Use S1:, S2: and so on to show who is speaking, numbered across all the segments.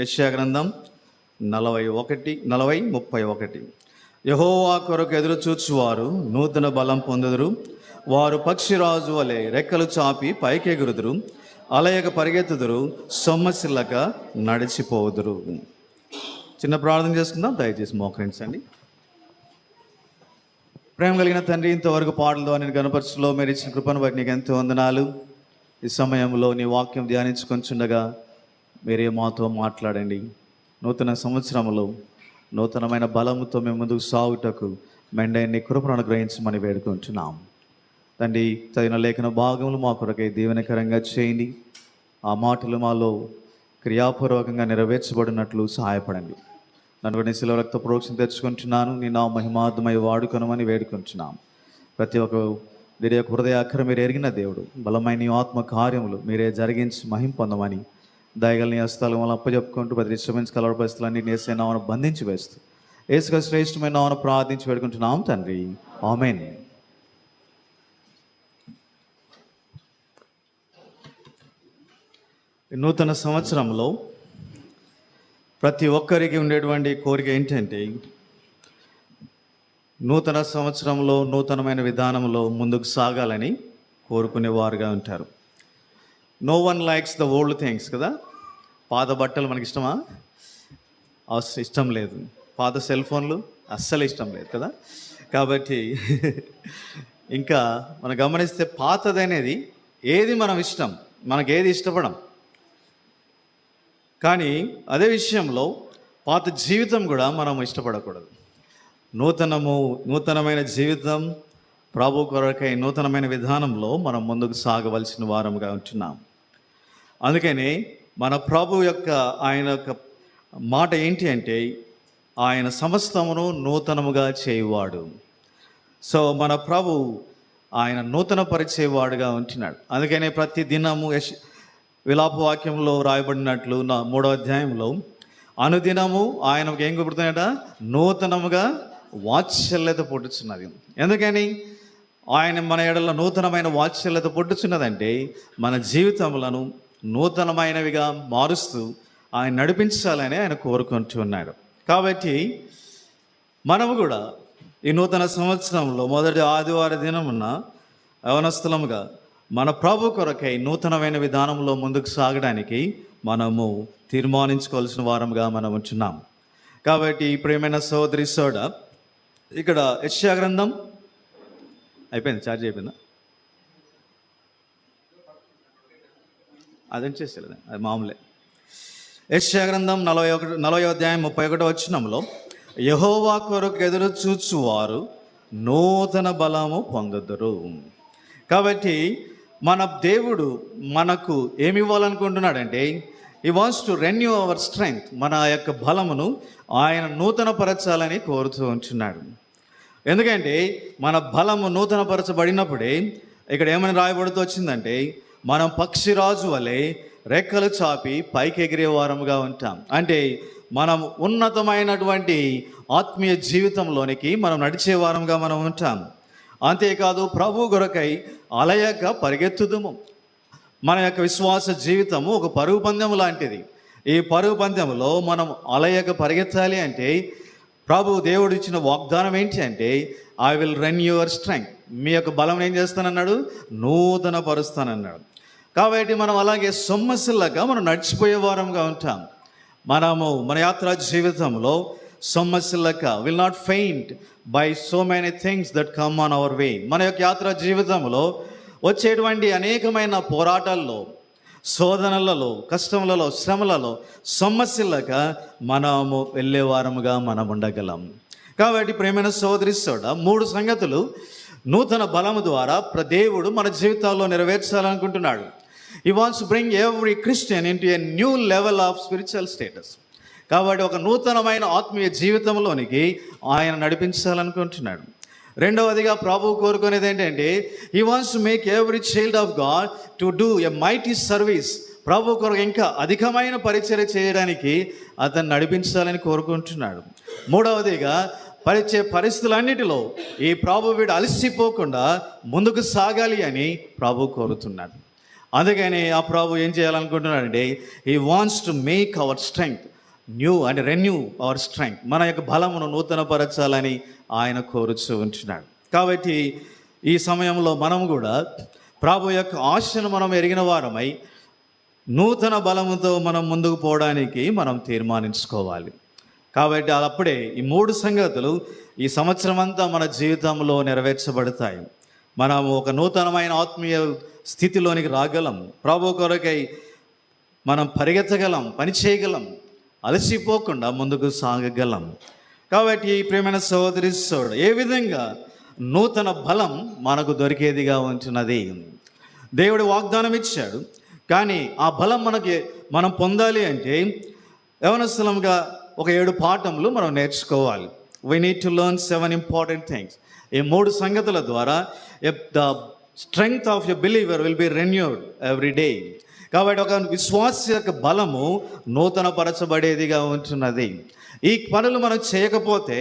S1: యెషయా గ్రంథం 40:31. యెహోవా కొరకు ఎదురు చూచువారు నూతన బలం పొందుదురు, వారు పక్షిరాజు వలె రెక్కలు చాపి పైకెగురుదురు, అలయక పరిగెత్తుదురు, సొమ్మసిల్లక నడిచిపోదురు. చిన్న ప్రార్థన చేసుకుందాం, దయచేసి మోకరించండి. ప్రేమ కలిగిన తండ్రి, ఇంతవరకు పాటలతో నేను గణపరచులో మీరు ఇచ్చిన కృపను బట్టి నీకు ఎంతో వందనాలు. ఈ సమయంలో నీ వాక్యం ధ్యానించుకొంచుండగా మీరే మాతో మాట్లాడండి. నూతన సంవత్సరంలో నూతనమైన బలముతో మేము ముందుకు సాగుటకు మెండైన కృపను అనుగ్రహించమని వేడుకుంటున్నాం తండ్రి. చదివిన లేఖన భాగములు మా కొరకై దీవెనకరంగా చేయండి. ఆ మాటలు మాలో క్రియాపూర్వకంగా నెరవేర్చబడినట్లు సహాయపడండి. నన్ను శిలువ రక్త ప్రోక్షణ తెచ్చుకుంటున్నాను, నీ నా మహిమార్థమై వాడుకొనమని వేడుకుంటున్నాం. ప్రతి ఒక్క వీరి యొక్క హృదయాఖర మీరు ఎరిగిన దేవుడు, బలమైన ఆత్మ కార్యములు మీరే జరిగించి మహిం పొందమని దయగలని హస్తాలు వల్ల అప్పచెప్పుకుంటూ ప్రతి శ్రమించగల పరిస్థితులన్నీ నేసే నామను బంధించి వేస్తూ ఏసుగా శ్రేష్టమైన నామను ప్రార్థించి వేడుకుంటున్నాం తండ్రి, ఆమేన్. నూతన సంవత్సరంలో ప్రతి ఒక్కరికి ఉండేటువంటి కోరిక ఏంటంటే నూతన సంవత్సరంలో నూతనమైన విధానంలో ముందుకు సాగాలని కోరుకునేవారుగా ఉంటారు. No one likes the old things కదా. పాత బట్టలు మనకి ఇష్టమా? ఇష్టం లేదు. పాత సెల్ ఫోన్లు అస్సలు ఇష్టం లేదు కదా. కాబట్టి ఇంకా మనం గమనిస్తే పాతదనేది ఏది మనం ఇష్టం, మనకేది ఇష్టపడం. కానీ అదే విషయంలో పాత జీవితం కూడా మనం ఇష్టపడకూడదు. నూతనమైన జీవితం ప్రభు కొరకై నూతనమైన విధానంలో మనం ముందుకు సాగవలసిన వారముగా ఉంటున్నాం. అందుకని మన ప్రభు యొక్క ఆయన యొక్క మాట ఏంటి అంటే ఆయన సమస్తమును నూతనముగా చేయువాడు. సో మన ప్రభు ఆయన నూతన పరిచేవాడుగా ఉంటున్నాడు. అందుకనే ప్రతి దినము విలాప వాక్యంలో రాయబడినట్లు 3వ అధ్యాయంలో అనుదినము ఆయనకు ఏం కుదురుతున్నాయట? నూతనముగా వాత్సల్యత పుట్టుచున్నది. ఎందుకని ఆయన మన ఎడల నూతనమైన వాత్సల్యత పుట్టుచున్నదంటే మన జీవితములను నూతనమైనవిగా మారుస్తూ ఆయన నడిపించాలని ఆయన కోరుకుంటూ ఉన్నాడు. కాబట్టి మనము కూడా ఈ నూతన సంవత్సరంలో మొదటి ఆదివార దినమున యవనస్తులముగా మన ప్రభు కొరకై నూతనమైన విధానంలో ముందుకు సాగడానికి మనము తీర్మానించుకోవాల్సిన వారంగా మనం ఉంటున్నాం. కాబట్టి ప్రియమైన సోదరి సోడ, ఇక్కడ యెషయా గ్రంథం అయిపోయింది, ఛార్జ్ అయిపోయిందా? అదేం చేసేది, అది మామూలే. యెషయా గ్రంథం 40వ అధ్యాయం 31వ వచనంలో యెహోవా కొరకు ఎదురు చూచువారు నూతన బలము పొందుదురు. కాబట్టి మన దేవుడు మనకు ఏమి ఇవ్వాలనుకుంటున్నాడంటే he wants to renew our strength. మన యొక్క బలమును ఆయన నూతన పరచాలని కోరుతూ ఉంటున్నాడు. ఎందుకంటే మన బలము నూతన పరచబడినప్పుడే ఇక్కడ ఏమని రాయబడుతూ వచ్చిందంటే మనం పక్షిరాజు వలె రెక్కలు చాపి పైకి ఎగిరే వారముగా ఉంటాం. అంటే మనం ఉన్నతమైనటువంటి ఆత్మీయ జీవితంలోనికి మనం నడిచే వారంగా మనం ఉంటాం. అంతేకాదు ప్రభు కొరకై అలయక పరిగెత్తుదుము. మన యొక్క విశ్వాస జీవితము ఒక పరుగు పందెం లాంటిది. ఈ పరుగు పందెంలో మనం అలయక పరిగెత్తాలి అంటే ప్రభు దేవుడు ఇచ్చిన వాగ్దానం ఏంటి అంటే I will run your strength. మీ యొక్క బలం ఏం చేస్తానన్నాడు? నూతన పరుస్తానన్నాడు. కాబట్టి మనం అలాగే సొమ్మసిల్లగా మనం నడిచిపోయే వారంగా ఉంటాం. మనము మన యాత్రా జీవితంలో సొమ్మసిల్లక will not faint by so many things that come on our way. మన యొక్క యాత్రా జీవితంలో వచ్చేటువంటి అనేకమైన పోరాటాల్లో, శోధనలలో, కష్టములలో, శ్రమలలో సొమ్మసిల్లక మనము వెళ్ళే వారముగా మనం ఉండగలం. కాబట్టి ప్రేమైన సోదరి సోడ, 3 సంగతులు నూతన బలము ద్వారా దేవుడు మన జీవితాల్లో నెరవేర్చాలనుకుంటున్నాడు. He wants to bring every Christian into a new level of spiritual status. కాబట్టి ఒక నూతనమైన ఆత్మీయ జీవితంలోనికి ఆయన నడిపించాలనుకుంటున్నాడు. రెండవదిగా ప్రభు కోరుకునేది ఏంటంటే He wants to make every child of God to do a mighty service. ప్రభు కొరకు ఇంకా అధికమైన పరిచర్య చేయడానికి అతను నడిపించాలని కోరుకుంటున్నాడు. మూడవదిగా పరిస్థితులన్నిటిలో ఈ ప్రభు వీడు అలసిపోకుండా ముందుకు సాగాలి అని ప్రభు కోరుతున్నాడు. అందుకని ఆ ప్రభు ఏం చేయాలనుకుంటున్నాడంటే he wants to make our strength new and renew our strength. మన యొక్క బలమును నూతనపరచాలని ఆయన కోరుచూ ఉంటున్నాడు. కాబట్టి ఈ సమయంలో మనం కూడా ప్రభు యొక్క ఆశను మనం ఎరిగిన వారమై నూతన బలముతో మనం ముందుకు పోవడానికి మనం తీర్మానించుకోవాలి. కాబట్టి అప్పుడే ఈ 3 సంగతులు ఈ సంవత్సరం అంతా మన జీవితంలో నెరవేర్చబడతాయి. మనం ఒక నూతనమైన ఆత్మీయ స్థితిలోనికి రాగలం. ప్రభు కొరకై మనం పరిగెత్తగలం, పని చేయగలం, అలసిపోకుండా ముందుకు సాగగలం. కాబట్టి ప్రియమైన సహోదరి సోదరుడు, ఏ విధంగా నూతన బలం మనకు దొరికేదిగా ఉంటున్నది. దేవుడు వాగ్దానం ఇచ్చాడు, కానీ ఆ బలం మనం పొందాలి అంటే యవనస్తులంగా ఒక 7 పాఠములు మనం నేర్చుకోవాలి. We need to learn 7 important things. ఈ 3 సంగతుల ద్వారా the strength of a believer will be renewed every day. కాబట్టి ఒక విశ్వాస యొక్క బలము నూతన పరచబడేదిగా ఉంటున్నది. ఈ పనులు మనం చేయకపోతే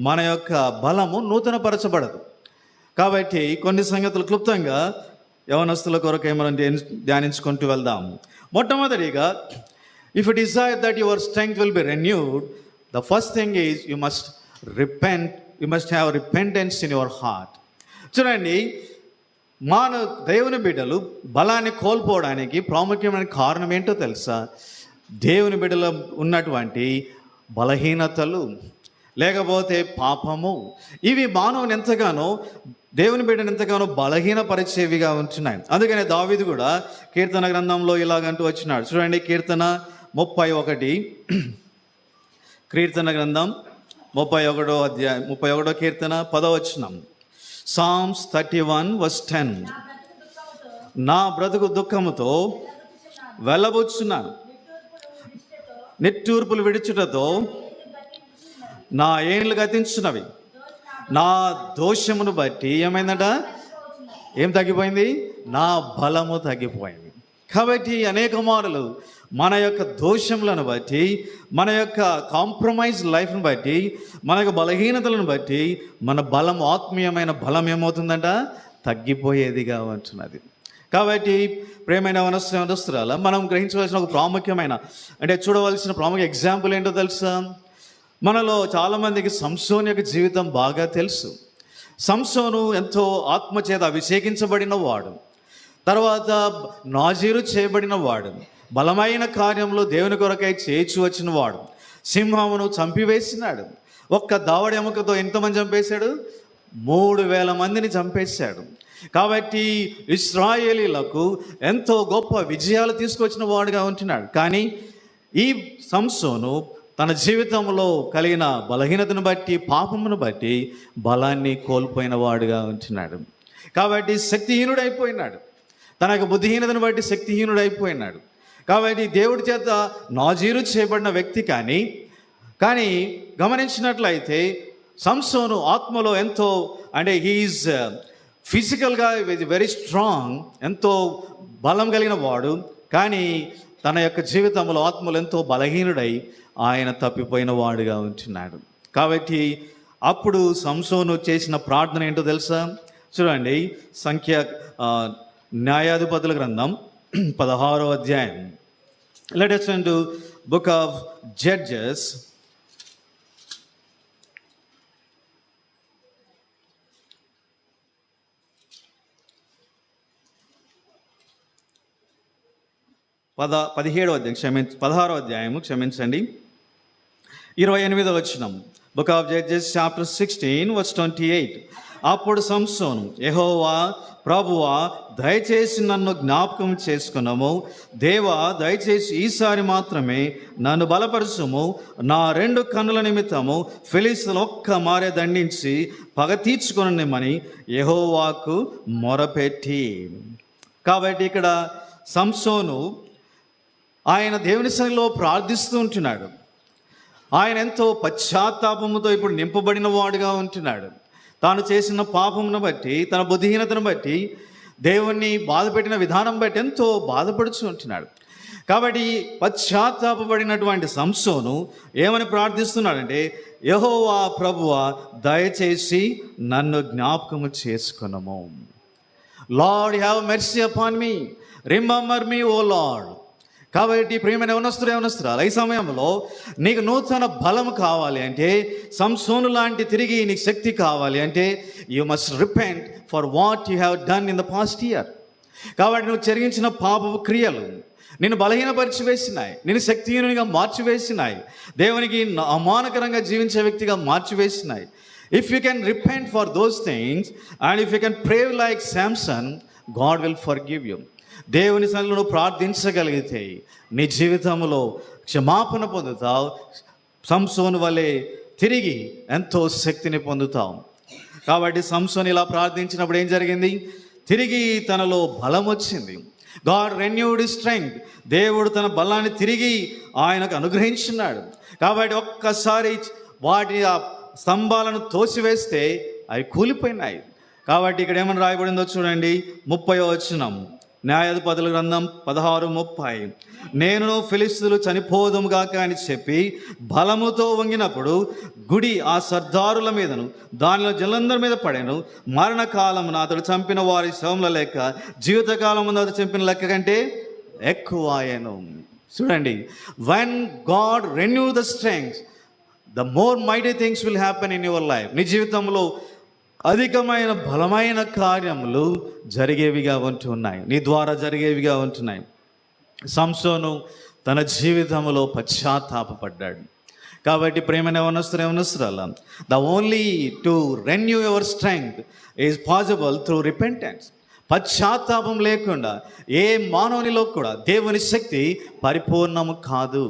S1: మన యొక్క బలము నూతన పరచబడదు. కాబట్టి కొన్ని సంగతులు క్లుప్తంగా యవనస్తుల కొరకై మనం ధ్యానించుకుంటూ వెళ్దాం. మొట్టమొదటిగా, if you Dzire that your strength will be renewed, the first thing is you must repent. You must have repentance in your heart. చూడండి, దేవుని బిడ్డలు బలాన్ని కోల్పోవడానికి ప్రాముఖ్యమైన కారణం ఏంటో తెలుసా? దేవుని బిడ్డలో ఉన్నటువంటి బలహీనతలు, లేకపోతే పాపము, ఇవి మానవుని ఎంతగానో, దేవుని బిడ్డను ఎంతగానో బలహీనపరిచేవిగా ఉంటున్నాయి. అందుకనే దావీదు కూడా కీర్తన గ్రంథంలో ఇలాగంటూ వచ్చినాడు. చూడండి, కీర్తన 31, కీర్తన గ్రంథం 31వ అధ్యాయం 31వ కీర్తన 10వ వచనం. Psalms 31 verse 10. నా బ్రతుకు దుఃఖముతో వెళ్ళబుచ్చున్నాను, నిట్టూర్పులు విడుచుటతో నా ఏండ్లు గతించున్నవి. నా దోషమును బట్టి ఏమైందట? ఏం తగ్గిపోయింది? నా బలము తగ్గిపోయింది. కాబట్టి అనేక మారులు మన యొక్క దోషములను బట్టి, మన యొక్క కాంప్రమైజ్ లైఫ్ను బట్టి, మన యొక్క బలహీనతలను బట్టి మన బలం, ఆత్మీయమైన బలం ఏమవుతుందంట? తగ్గిపోయేదిగా ఉంటున్నది. కాబట్టి ప్రేమైన వనస్తురాల, మనం గ్రహించవలసిన ఒక ప్రాముఖ్యమైన, అంటే చూడవలసిన ప్రాముఖ్య ఎగ్జాంపుల్ ఏంటో తెలుసా? మనలో చాలామందికి సంసోను యొక్క జీవితం బాగా తెలుసు. సంసోను ఎంతో ఆత్మచేత అభిషేకించబడిన వాడు, తర్వాత నాజీరు చేయబడిన వాడు, బలమైన కార్యంలో దేవుని కొరకై చేయించు వచ్చిన వాడు, సింహమును చంపివేసినాడు. ఒక్క దావడి ఎముకతో ఎంతమంది చంపేశాడు? 3000 మందిని చంపేశాడు. కాబట్టి ఇశ్రాయేలీలకు ఎంతో గొప్ప విజయాలు తీసుకొచ్చిన వాడుగా ఉంటున్నాడు. కానీ ఈ సంసోను తన జీవితంలో కలిగిన బలహీనతను బట్టి, పాపమును బట్టి బలాన్ని కోల్పోయిన వాడుగా ఉంటున్నాడు. కాబట్టి శక్తిహీనుడైపోయినాడు. తన యొక్క బుద్ధిహీనతను బట్టి శక్తిహీనుడైపోయినాడు. కాబట్టి దేవుడి చేత నాజీరు చేయబడిన వ్యక్తి కానీ గమనించినట్లయితే సంసోను ఆత్మలో ఎంతో, అంటే హీఈస్ ఫిజికల్గా వెరీ స్ట్రాంగ్, ఎంతో బలం కలిగిన వాడు. కానీ తన యొక్క జీవితంలో ఆత్మలో ఎంతో బలహీనుడై ఆయన తప్పిపోయిన వాడుగా ఉంటున్నాడు. కాబట్టి అప్పుడు సంసోను చేసిన ప్రార్థన ఏంటో తెలుసా? చూడండి, న్యాయాధిపతుల గ్రంథం 16వ అధ్యాయం. Let us turn to book of Judges. పదిహేడవ అధ్యాయం 16వ అధ్యాయము క్షమించండి, 28వ వచనం. Book of judges chapter 16 verse 28. అప్పుడు సంసోను, యెహోవా ప్రభువా, దయచేసి నన్ను జ్ఞాపకం చేసుకున్నాము. దేవా, దయచేసి ఈసారి మాత్రమే నన్ను బలపరచుము. నా 2 కన్నుల నిమిత్తము ఫిలిష్తీయులను ఒక్క మారే దండించి పగ తీర్చుకొననిమ్మని యెహోవాకు మొరపెట్టి. కాబట్టి ఇక్కడ సంసోను ఆయన దేవుని సన్నిధిలో ప్రార్థిస్తూ ఉంటున్నాడు. ఆయన ఎంతో పశ్చాత్తాపముతో ఇప్పుడు నింపబడిన వాడుగా ఉంటున్నాడు. తాను చేసిన పాపమును బట్టి, తన బుద్ధిహీనతను బట్టి, దేవుణ్ణి బాధపెట్టిన విధానం బట్టి ఎంతో బాధపడుతూ ఉంటున్నాడు. కాబట్టి పశ్చాత్తాపబడినటువంటి సంసోను ఏమని ప్రార్థిస్తున్నాడంటే, యెహోవా ప్రభువా, దయచేసి నన్ను జ్ఞాపకము చేసుకునము. Lord, have mercy upon me. Remember me O Lord. కాబట్టి ప్రియమైన యవనస్తురాలు, ఈ సమయంలో నీకు నూతన బలం కావాలి అంటే, సంసోను లాంటి తిరిగి నీకు శక్తి కావాలి అంటే, you must repent for what you have done in the past year. కాబట్టి నువ్వు జరిగించిన పాపపు క్రియలు నిన్ను బలహీనపరిచి వేసినాయి, నిన్ను శక్తిహీనునిగా మార్చివేసినాయి, దేవునికి అవమానకరంగా జీవించే వ్యక్తిగా మార్చివేసినాయి. If you can repent for those things and if you can pray like Samson, God will forgive you. దేవుని సన్నిధిలో నువ్వు ప్రార్థించగలిగితే నీ జీవితంలో క్షమాపణ పొందుతావు. సంసోను వలె తిరిగి ఎంతో శక్తిని పొందుతావు. కాబట్టి సంసోను ఇలా ప్రార్థించినప్పుడు ఏం జరిగింది? తిరిగి తనలో బలం వచ్చింది. God renewed strength. దేవుడు తన బలాన్ని తిరిగి ఆయనకు అనుగ్రహించున్నాడు. కాబట్టి ఒక్కసారి వాటి ఆ స్తంభాలను తోసివేస్తే అవి కూలిపోయినాయి. కాబట్టి ఇక్కడ ఏమని రాయబడిందో చూడండి, 30వ వచనం, న్యాయాధిపతుల గ్రంథం 16:30. నేను ఫిలిష్తీయులు చనిపోదుము గాక అని చెప్పి బలముతో వంగినప్పుడు గుడి ఆ సర్దారుల మీదను దానిలో జనులందరి మీద పడెను. మరణకాలమున అతడు చంపిన వారి శవముల లెక్క జీవితకాలం అతడు చంపిన లెక్క కంటే ఎక్కువ ఆయను. చూడండి, when God renew the strength, the more mighty things will happen in your life. నీ జీవితంలో అధికమైన బలమైన కార్యములు జరిగేవిగా ఉంటున్నాయి, నీ ద్వారా జరిగేవిగా ఉంటున్నాయి. సంసోను తన జీవితంలో పశ్చాత్తాపపడ్డాడు. కాబట్టి ప్రేమైన యవనస్తురాలు, the only to renew your strength is possible through repentance. పశ్చాత్తాపం లేకుండా ఏ మానవునిలో కూడా దేవుని శక్తి పరిపూర్ణము కాదు.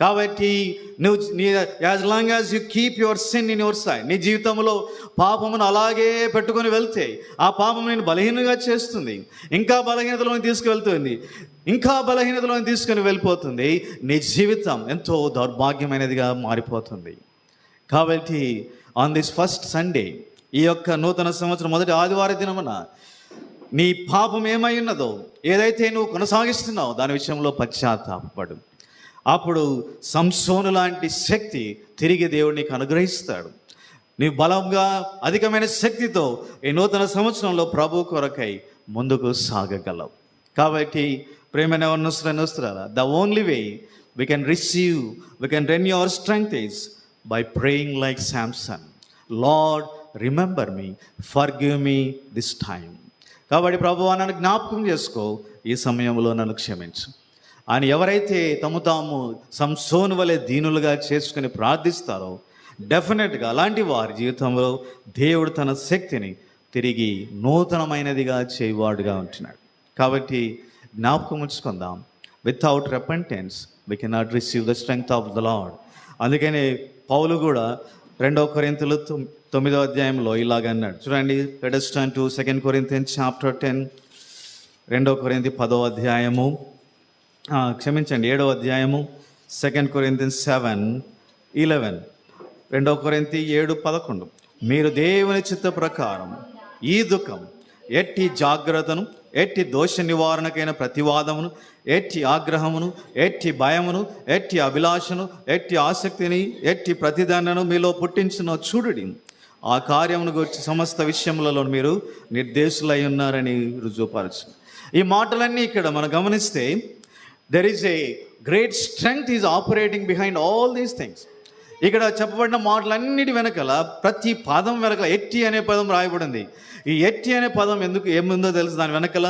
S1: కాబట్టి నువ్వు as long as you keep your sin in your side, నీ జీవితంలో పాపమును అలాగే పెట్టుకొని వెళ్తే ఆ పాపం నేను బలహీనంగా చేస్తుంది, ఇంకా బలహీనతలోని తీసుకువెళ్తుంది, ఇంకా బలహీనతలోని తీసుకొని వెళ్ళిపోతుంది. నీ జీవితం ఎంతో దౌర్భాగ్యమైనదిగా మారిపోతుంది. కాబట్టి ఆన్ దిస్ ఫస్ట్ సండే, ఈ యొక్క నూతన సంవత్సరం మొదటి ఆదివార దినమున నీ పాపం ఏమై ఉన్నదో, ఏదైతే నువ్వు కొనసాగిస్తున్నావో దాని విషయంలో పశ్చాత్తాపపడు. అప్పుడు సంసోను లాంటి శక్తి తిరిగి దేవుడు నీకు అనుగ్రహిస్తాడు. నీ బలంగా అధికమైన శక్తితో ఈ నూతన సంవత్సరంలో ప్రభు కొరకై ముందుకు సాగగలవు. కాబట్టి ప్రేమైన యవనస్తులారా, the only way we can renew our strength is by praying like Samson. Lord, remember me, forgive me this time. కాబట్టి ప్రభువా నన్ను జ్ఞాపకం చేసుకో, ఈ సమయంలో నన్ను క్షమించు అని ఎవరైతే తాము సంసోను వలె దీనులుగా చేసుకుని ప్రార్థిస్తారో, డెఫినెట్గా అలాంటి వారి జీవితంలో దేవుడు తన శక్తిని తిరిగి నూతనమైనదిగా చేయవాడుగా ఉంటున్నాడు. కాబట్టి జ్ఞాపకం ఉంచుకుందాం, without repentance we cannot receive the strength of the Lord. అందుకనే పౌలు కూడా 2 కొరింథీయులు 9వ అధ్యాయంలో ఇలాగ అన్నాడు. చూడండి, let us turn to 2 Corinthians chapter 10. 2 కొరింథీ 10వ అధ్యాయము, క్షమించండి 7వ అధ్యాయము, 2 Corinthians 7:11. 2 కొరింథీ 7:11. మీరు దేవుని చిత్త ప్రకారం ఈ దుఃఖం, ఎట్టి జాగ్రత్తను, ఎట్టి దోష నివారణకైన ప్రతివాదమును, ఎట్టి ఆగ్రహమును, ఎట్టి భయమును, ఎట్టి అభిలాషను, ఎట్టి ఆసక్తిని, ఎట్టి ప్రతిదండను మీలో పుట్టించిన చూడుడి. ఆ కార్యమును గురించి సమస్త విషయములలో మీరు నిర్దేశులై ఉన్నారని రుజువుపరచు. ఈ మాటలన్నీ ఇక్కడ మనం గమనిస్తే, there is a great strength is operating behind all these things. ఇక్కడ చెప్పబడిన మాటలన్నిటి వెనకాల, ప్రతి పదం వెనకాల ఎట్టి అనే పదం రాయబడింది. ఈ ఎట్టి అనే పదం ఏముందో తెలుసు, దాని వెనకాల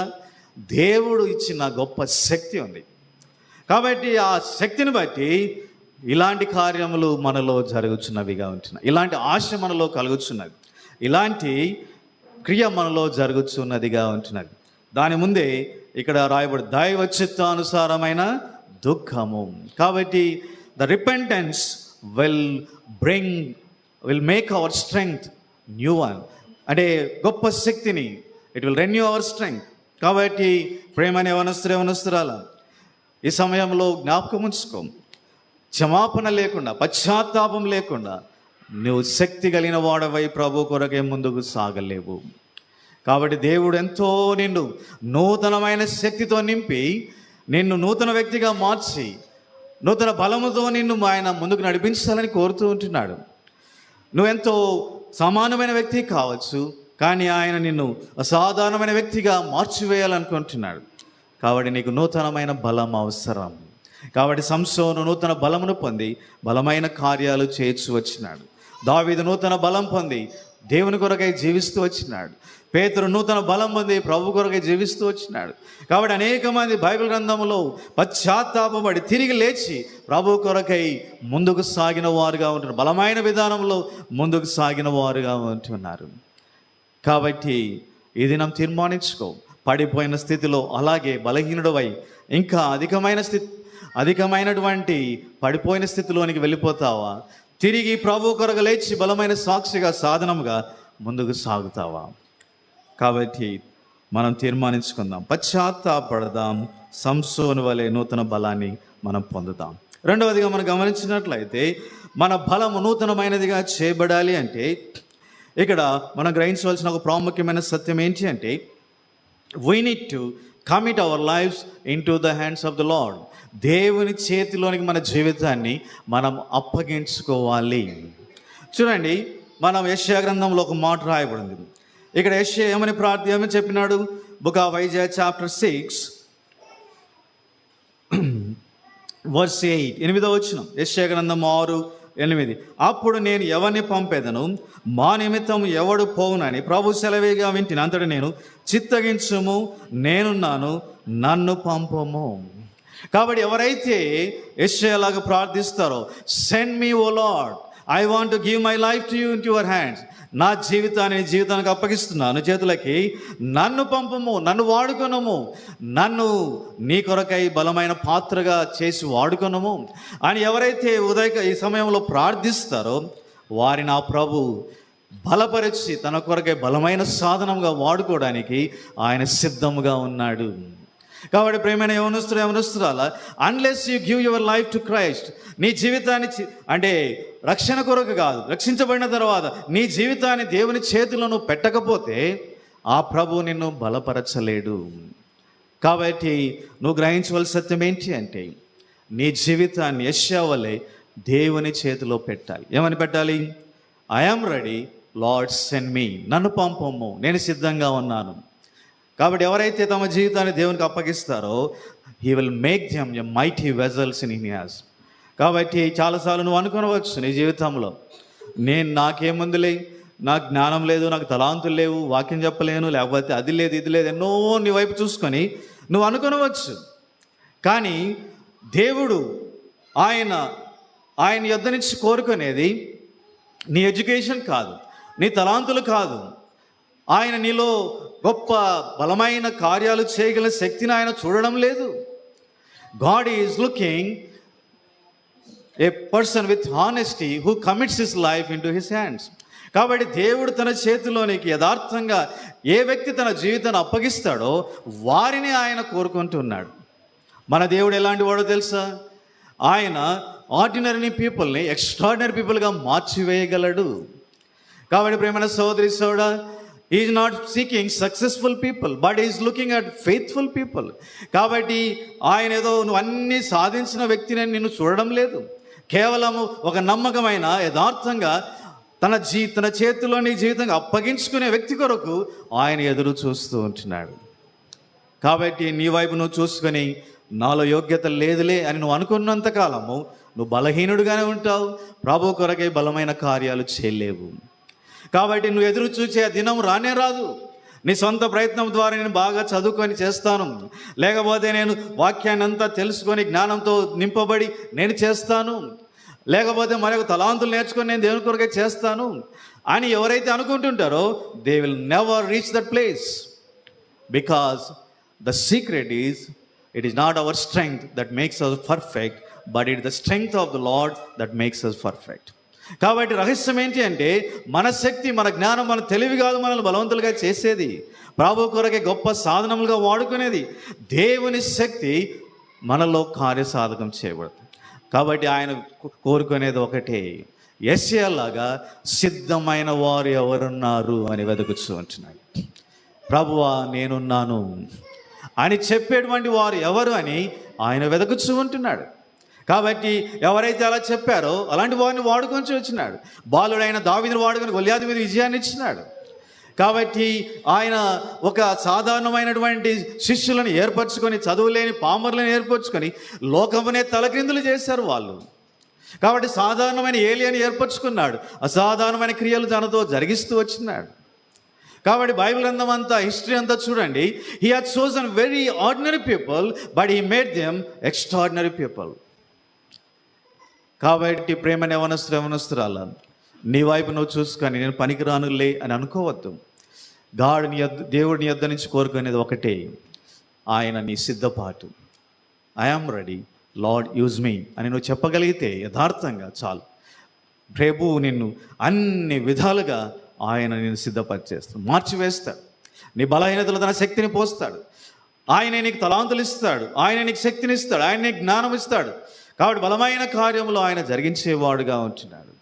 S1: దేవుడు ఇచ్చిన గొప్ప శక్తి ఉంది. కాబట్టి ఆ శక్తిని బట్టి ఇలాంటి కార్యములు మనలో జరుగుతున్నవిగా ఉంటున్నాయి, ఇలాంటి ఆశ మనలో కలుగుతున్నది, ఇలాంటి క్రియ మనలో జరుగుతున్నదిగా ఉంటున్నది. దాని ముందే ఇక్కడ రాయబడి దైవ చిత్తానుసారమైన దుఃఖము. కాబట్టి the repentance will make our strength new one. అంటే గొప్ప శక్తిని, it will renew our strength. కాబట్టి ప్రేమని యవనస్తురాల, ఈ సమయంలో జ్ఞాపకం ఉంచుకో, క్షమాపణ లేకుండా, పశ్చాత్తాపం లేకుండా నువ్వు శక్తి కలిగిన వాడవై ప్రభు కొరకే ముందుకు సాగలేవు. కాబట్టి దేవుడు ఎంతో నిన్ను నూతనమైన శక్తితో నింపి, నిన్ను నూతన వ్యక్తిగా మార్చి, నూతన బలముతో నిన్ను ఆయన ముందుకు నడిపించాలని కోరుతూ ఉంటున్నాడు. నువ్వెంతో సమానమైన వ్యక్తి కావచ్చు, కానీ ఆయన నిన్ను అసాధారణమైన వ్యక్తిగా మార్చివేయాలనుకుంటున్నాడు. కాబట్టి నీకు నూతనమైన బలం అవసరం. కాబట్టి సంసోను నూతన బలమును పొంది బలమైన కార్యాలు చేయొచ్చు వచ్చినాడు. దావీదు నూతన బలం పొంది దేవుని కొరకై జీవిస్తూ వచ్చినాడు. పేతురు నూతన బలం పొంది ప్రభు కొరకై జీవిస్తూ వచ్చినాడు. కాబట్టి అనేక మంది బైబిల్ గ్రంథంలో పశ్చాత్తాపడి తిరిగి లేచి ప్రభు కొరకై ముందుకు సాగిన వారుగా ఉంటున్నారు. బలమైన విధానంలో ముందుకు సాగిన వారుగా ఉంటున్నారు. కాబట్టి ఈ దినం తీర్మానించుకో, పడిపోయిన స్థితిలో అలాగే బలహీనుడవై ఇంకా అధికమైనటువంటి పడిపోయిన స్థితిలోనికి వెళ్ళిపోతావా? తిరిగి ప్రభు కొరకు లేచి బలమైన సాక్షిగా సాధనంగా ముందుకు సాగుతావా? కాబట్టి మనం తీర్మానించుకుందాం, పశ్చాత్తాపడదాం, సంసోను వలె నూతన బలాన్ని మనం పొందుతాం. రెండవదిగా మనం గమనించినట్లయితే మన బలము నూతనమైనదిగా చేయబడాలి అంటే ఇక్కడ మనం గ్రహించవలసిన ఒక ప్రాముఖ్యమైన సత్యం ఏంటి అంటే we need to commit our lives into the hands of the Lord. దేవుని చేతిలోనికి మన జీవితాన్ని మనం అప్పగించుకోవాలి. చూడండి, మనం యెషయా గ్రంథంలో ఒక మాట రాయబడింది. ఇక్కడ యెషయా ఏమని చెప్పినాడు? Book of Isaiah chapter 6 verse 8, 8వ వచనం. యెషయా గ్రంథం 6:8. అప్పుడు నేను ఎవరిని పంపేదను, మా నిమిత్తం ఎవడు పోవునని ప్రభు సెలవేగా వింటిని. అంతటి నేను, చిత్తగించుము, నేనున్నాను, నన్ను పంపము. కాబట్టి ఎవరైతే యెషయాలాగా ప్రార్థిస్తారో, send me O Lord, I want to give my life to you in your hands, నా జీవితానికి అప్పగిస్తున్నాను చేతులకి, నన్ను పంపము, నన్ను వాడుకొనము, నన్ను నీ కొరకై బలమైన పాత్రగా చేసి వాడుకొనము అని ఎవరైతే ఈ సమయంలో ప్రార్థిస్తారో వారిని ఆ ప్రభు బలపరిచి తన కొరకై బలమైన సాధనంగా వాడుకోవడానికి ఆయన సిద్ధముగా ఉన్నాడు. కాబట్టి ప్రేమైన యవనస్తురాలా, unless you give your life to Christ, నీ జీవితాన్ని అంటే రక్షణ కొరకు కాదు, రక్షించబడిన తర్వాత నీ జీవితాన్ని దేవుని చేతిలో నువ్వు పెట్టకపోతే ఆ ప్రభు నిన్ను బలపరచలేడు. కాబట్టి నువ్వు గ్రహించవలసిన సత్యం ఏంటి అంటే నీ జీవితాన్ని యెషయా వలె దేవుని చేతిలో పెట్టాలి. ఏమని పెట్టాలి? I am ready lord, send me, నన్ను పంపము, నేను సిద్ధంగా ఉన్నాను. కాబట్టి ఎవరైతే తమ జీవితాన్ని దేవునికి అప్పగిస్తారో he will make them a mighty vessels in his hands. కాబట్టి చాలాసార్లు నువ్వు అనుకోవచ్చు నీ జీవితంలో, నాకేముందులే, నాకు జ్ఞానం లేదు, నాకు తలాంతులు లేవు, వాక్యం చెప్పలేను, లేకపోతే అది లేదు ఇది లేదు, ఎన్నో నీ వైపు చూసుకొని నువ్వు అనుకోవచ్చు. కానీ దేవుడు ఆయన యొద్ద నుంచి కోరుకునేది నీ ఎడ్యుకేషన్ కాదు, నీ తలాంతులు కాదు. ఆయన నీలో గొప్ప బలమైన కార్యాలు చేయగల శక్తిని ఆయన చూడడం లేదు. God is looking A person with honesty who commits his life in to his hands. కాబట్టి దేవుడు తన చేతిలోనికి యథార్థంగా ఏ వ్యక్తి తన జీవితాన్ని అప్పగిస్తాడో వారిని ఆయన కోరుకుంటున్నాడు. మన దేవుడు ఎలాంటి వాడో తెలుసా? ఆయన ఆర్డినరీ పీపుల్ని ఎక్స్ట్రాడినరీ పీపుల్గా మార్చివేయగలడు. కాబట్టి ప్రేమైన సోదరి soda, he is not seeking successful people, but he is looking at faithful people. కాబట్టి ఆయన ఏదో నువ్వు అన్నీ సాధించిన వ్యక్తిని నిన్ను చూడడం లేదు. కేవలము ఒక నమ్మకమైన యథార్థంగా తన చేతిలో నీ జీవితంగా అప్పగించుకునే వ్యక్తి కొరకు ఆయన ఎదురు చూస్తూ ఉంటున్నాడు. కాబట్టి నీ వైపు నువ్వు చూసుకొని నాలో యోగ్యత లేదులే అని నువ్వు అనుకున్నంత కాలము నువ్వు బలహీనుడుగానే ఉంటావు, ప్రభు కొరకై బలమైన కార్యాలు చేయలేవు. కాబట్టి నువ్వు ఎదురు చూసే దినం రానే రాదు. నీ సొంత ప్రయత్నం ద్వారా నేను బాగా చదువుకొని చేస్తాను, లేకపోతే నేను వాక్యాన్ని అంతా తెలుసుకొని జ్ఞానంతో నింపబడి నేను చేస్తాను, లేకపోతే మరొక తలాంతులు నేర్చుకొని నేను దేవుని కొరకే చేస్తాను అని ఎవరైతే అనుకుంటుంటారో they will never reach that place. Because the secret is it is not our strength that makes us perfect, but it the strength of the Lord that makes us perfect. కాబట్టి రహస్యం ఏంటి అంటే మన శక్తి, మన జ్ఞానం, మన తెలివి కాదు మనల్ని బలవంతులుగా చేసేది, ప్రభు కొరకే గొప్ప సాధనములుగా వాడుకునేది దేవుని శక్తి మనలో కార్యసాధకం చేయబడుతుంది. కాబట్టి ఆయన కోరుకునేది ఒకటే, యెషయాలాగా సిద్ధమైన వారు ఎవరున్నారు అని వెతుకుతూ ఉంటున్నాడు. ప్రభువా నేనున్నాను అని చెప్పేటువంటి వారు ఎవరు అని ఆయన వెతుకుతూ ఉంటున్నాడు. కాబట్టి ఎవరైతే అలా చెప్పారో అలాంటి వారిని వాడుకొని వచ్చినాడు. బాలుడైన దావీదుని వాడుకొని గొల్యాతు మీద విజయాన్ని ఇచ్చినాడు. కాబట్టి ఆయన ఒక సాధారణమైనటువంటి శిష్యులను ఏర్పరచుకొని, చదువులేని పామరులను ఏర్పరచుకొని లోకమునే తలక్రిందులు చేశారు వాళ్ళు. కాబట్టి సాధారణమైన ఏలియాని ఏర్పరచుకున్నాడు, అసాధారణమైన క్రియలు తనతో జరిగిస్తూ వచ్చినాడు. కాబట్టి బైబిల్ గ్రంథం అంతా, హిస్టరీ అంతా చూడండి, he has chosen very ordinary people but he made them extraordinary people. కాబట్టి ప్రేమ యవనస్తురాలా, నీ వైపు నువ్వు చూసుకొని నేను పనికిరానులే అని అనుకోవద్దు. దేవుడిని యొద్ద నుంచి కోరుకునేది ఒకటే, ఆయన నీ సిద్ధపాటు. I am ready, lord use me అని నువ్వు చెప్పగలిగితే యథార్థంగా చాలు. ప్రభువు నిన్ను అన్ని విధాలుగా ఆయన నిన్ను సిద్ధపరిచేస్తాడు, మార్చివేస్తాడు. నీ బలహీనతలో తన శక్తిని పోస్తాడు. ఆయనే నీకు తలాంతులు ఇస్తాడు, ఆయన నీకు శక్తిని ఇస్తాడు, ఆయన నీకు జ్ఞానం ఇస్తాడు. కాబట్టి బలమైన కార్యములు ఆయన జరిగించేవాడుగా ఉంటున్నాడు.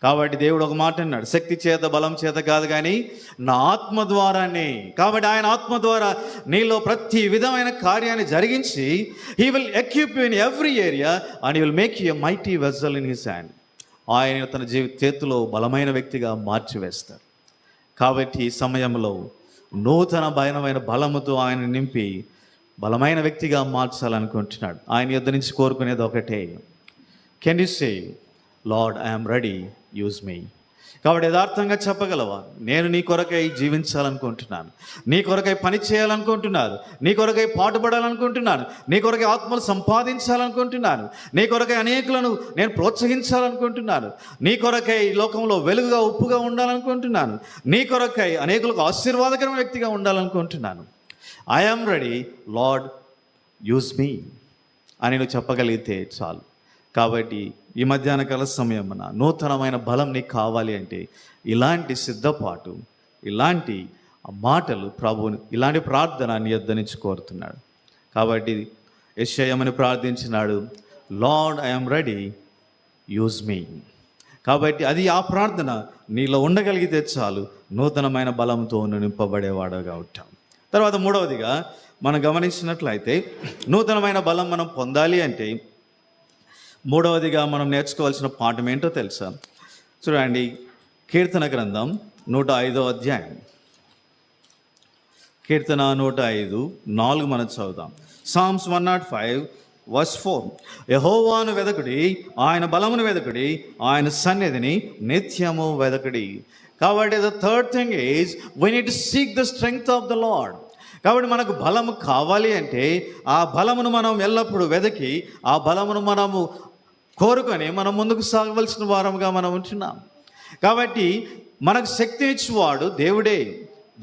S1: కాబట్టి దేవుడు ఒక మాట అన్నాడు, శక్తి చేత బలం చేత కాదు కానీ నా ఆత్మ ద్వారానే. కాబట్టి ఆయన ఆత్మ ద్వారా నీలో ప్రతి విధమైన కార్యాన్ని జరిగించి he will equip you in every area and he will make you a mighty vessel in his hand. ఆయన తన చేతిలో బలమైన వ్యక్తిగా మార్చివేస్తారు. కాబట్టి ఈ సమయంలో నూతన భయమైన బలముతో ఆయన నింపి బలమైన వ్యక్తిగా మార్చాలనుకుంటున్నాడు. ఆయన యొద్ద నుంచి కోరుకునేది ఒకటే, can you say lord I'm ready, use me. కాబట్టి యథార్థంగా చెప్పగలవా, నేను నీ కొరకై జీవించాలనుకుంటున్నాను, నీ కొరకై పని చేయాలనుకుంటున్నాను, నీ కొరకై పాటుపడాలనుకుంటున్నాను, నీ కొరకై ఆత్మలు సంపాదించాలనుకుంటున్నాను, నీ కొరకై అనేకులను నేను ప్రోత్సహించాలనుకుంటున్నాను, నీ కొరకై లోకంలో వెలుగుగా ఉప్పుగా ఉండాలనుకుంటున్నాను, నీ కొరకై అనేకులకు ఆశీర్వాదకరమైన వ్యక్తిగా ఉండాలనుకుంటున్నాను. I'm ready, lord use me అని నువ్వు చెప్పగలిగితే చాలు. కాబట్టి ఈ మధ్యాహ్న కాల సమయమున నూతనమైన బలం నీకు కావాలి అంటే ఇలాంటి సిద్ధపాటు, ఇలాంటి మాటలు ప్రభువుని, ఇలాంటి ప్రార్థన నీ యొద్ద నుంచి కోరుతున్నాడు. కాబట్టి యెషయామని ప్రార్థించినాడు, Lord I'm ready, use me. కాబట్టి అది ఆ ప్రార్థన నీలో ఉండగలిగితే చాలు, నూతనమైన బలంతో నింపబడేవాడుగా ఉంటాం. తర్వాత మూడవదిగా మనం గమనించినట్లయితే నూతనమైన బలం మనం పొందాలి అంటే మూడవదిగా మనం నేర్చుకోవాల్సిన పాఠం ఏంటో తెలుసా? చూడండి, కీర్తన గ్రంథం 105వ అధ్యాయం, కీర్తన 105:4 మనం చదువుదాం. సామ్స్ 105:4. యెహోవాను వెదకుడి, ఆయన బలమును వెదకుడి, ఆయన సన్నిధిని నిత్యము వెదకుడి. కాబట్టి the third thing is we need to seek the strength of the lord. కాబట్టి మనకు బలము కావాలి అంటే ఆ బలమును మనం ఎల్లప్పుడూ వెదకి, ఆ బలమును మనము కోరుకొని మనం ముందుకు సాగవలసిన వారముగా మనం ఉంటున్నాం. కాబట్టి మనకు శక్తినిచ్చేవాడు దేవుడే.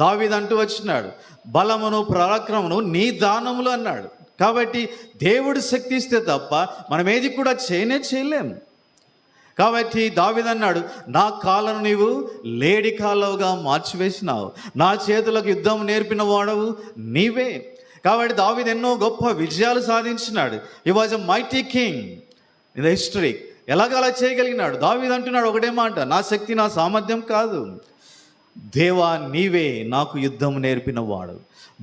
S1: దావీదు అంటూ వచ్చినాడు, బలమును పరాక్రమమును నీ దానములు అన్నాడు. కాబట్టి దేవుడు శక్తి ఇస్తే తప్ప మనం ఏది కూడా చేయలేము. కాబట్టి దావీదు అన్నాడు, నా కాళ్ళను నీవు లేడి కాళ్ళవుగా మార్చివేసినావు, నా చేతులకు యుద్ధం నేర్పిన వాడవు నీవే. కాబట్టి దావీదు ఎన్నో గొప్ప విజయాలు సాధించినాడు. He was a mighty king in the history. అలా చేయగలిగినాడు? దావీదు అంటున్నాడు ఒకటే మాట, నా శక్తి నా సామర్థ్యం కాదు, దేవా నీవే నాకు యుద్ధం నేర్పిన వాడు,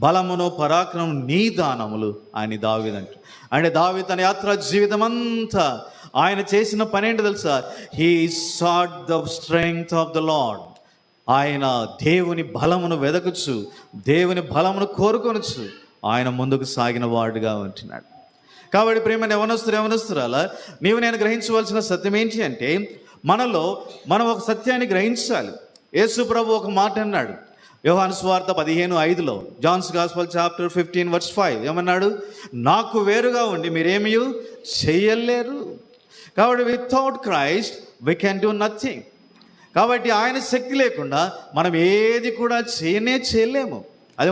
S1: బలమును పరాక్రమం నీ దానములు అని దావీదు అంటు. అంటే దావీదు తన యాత్రా జీవితం అంతా ఆయన చేసిన పని ఏంటో తెలుసా? He sought the strength of the Lord. ఆయన దేవుని బలమును వెదకుచు, దేవుని బలమును కోరుకొనొచ్చు ఆయన ముందుకు సాగిన వాడుగా ఉంటున్నాడు. కాబట్టి ప్రేమ యవనస్తురాలా, నీవు నేను గ్రహించవలసిన సత్యం ఏంటి అంటే మనం ఒక సత్యాన్ని గ్రహించాలి. యేసు ప్రభు ఒక మాట అన్నాడు, యోహాను సువార్త 15:5, జాన్స్ గాస్పెల్ చాప్టర్ 15:5 ఏమన్నాడు? నాకు వేరుగా ఉండి మీరేమీ చేయలేరు. కాబట్టి without Christ we can do nothing. కాబట్టి ఆయన శక్తి లేకుండా మనం ఏది కూడా చేయలేము. అది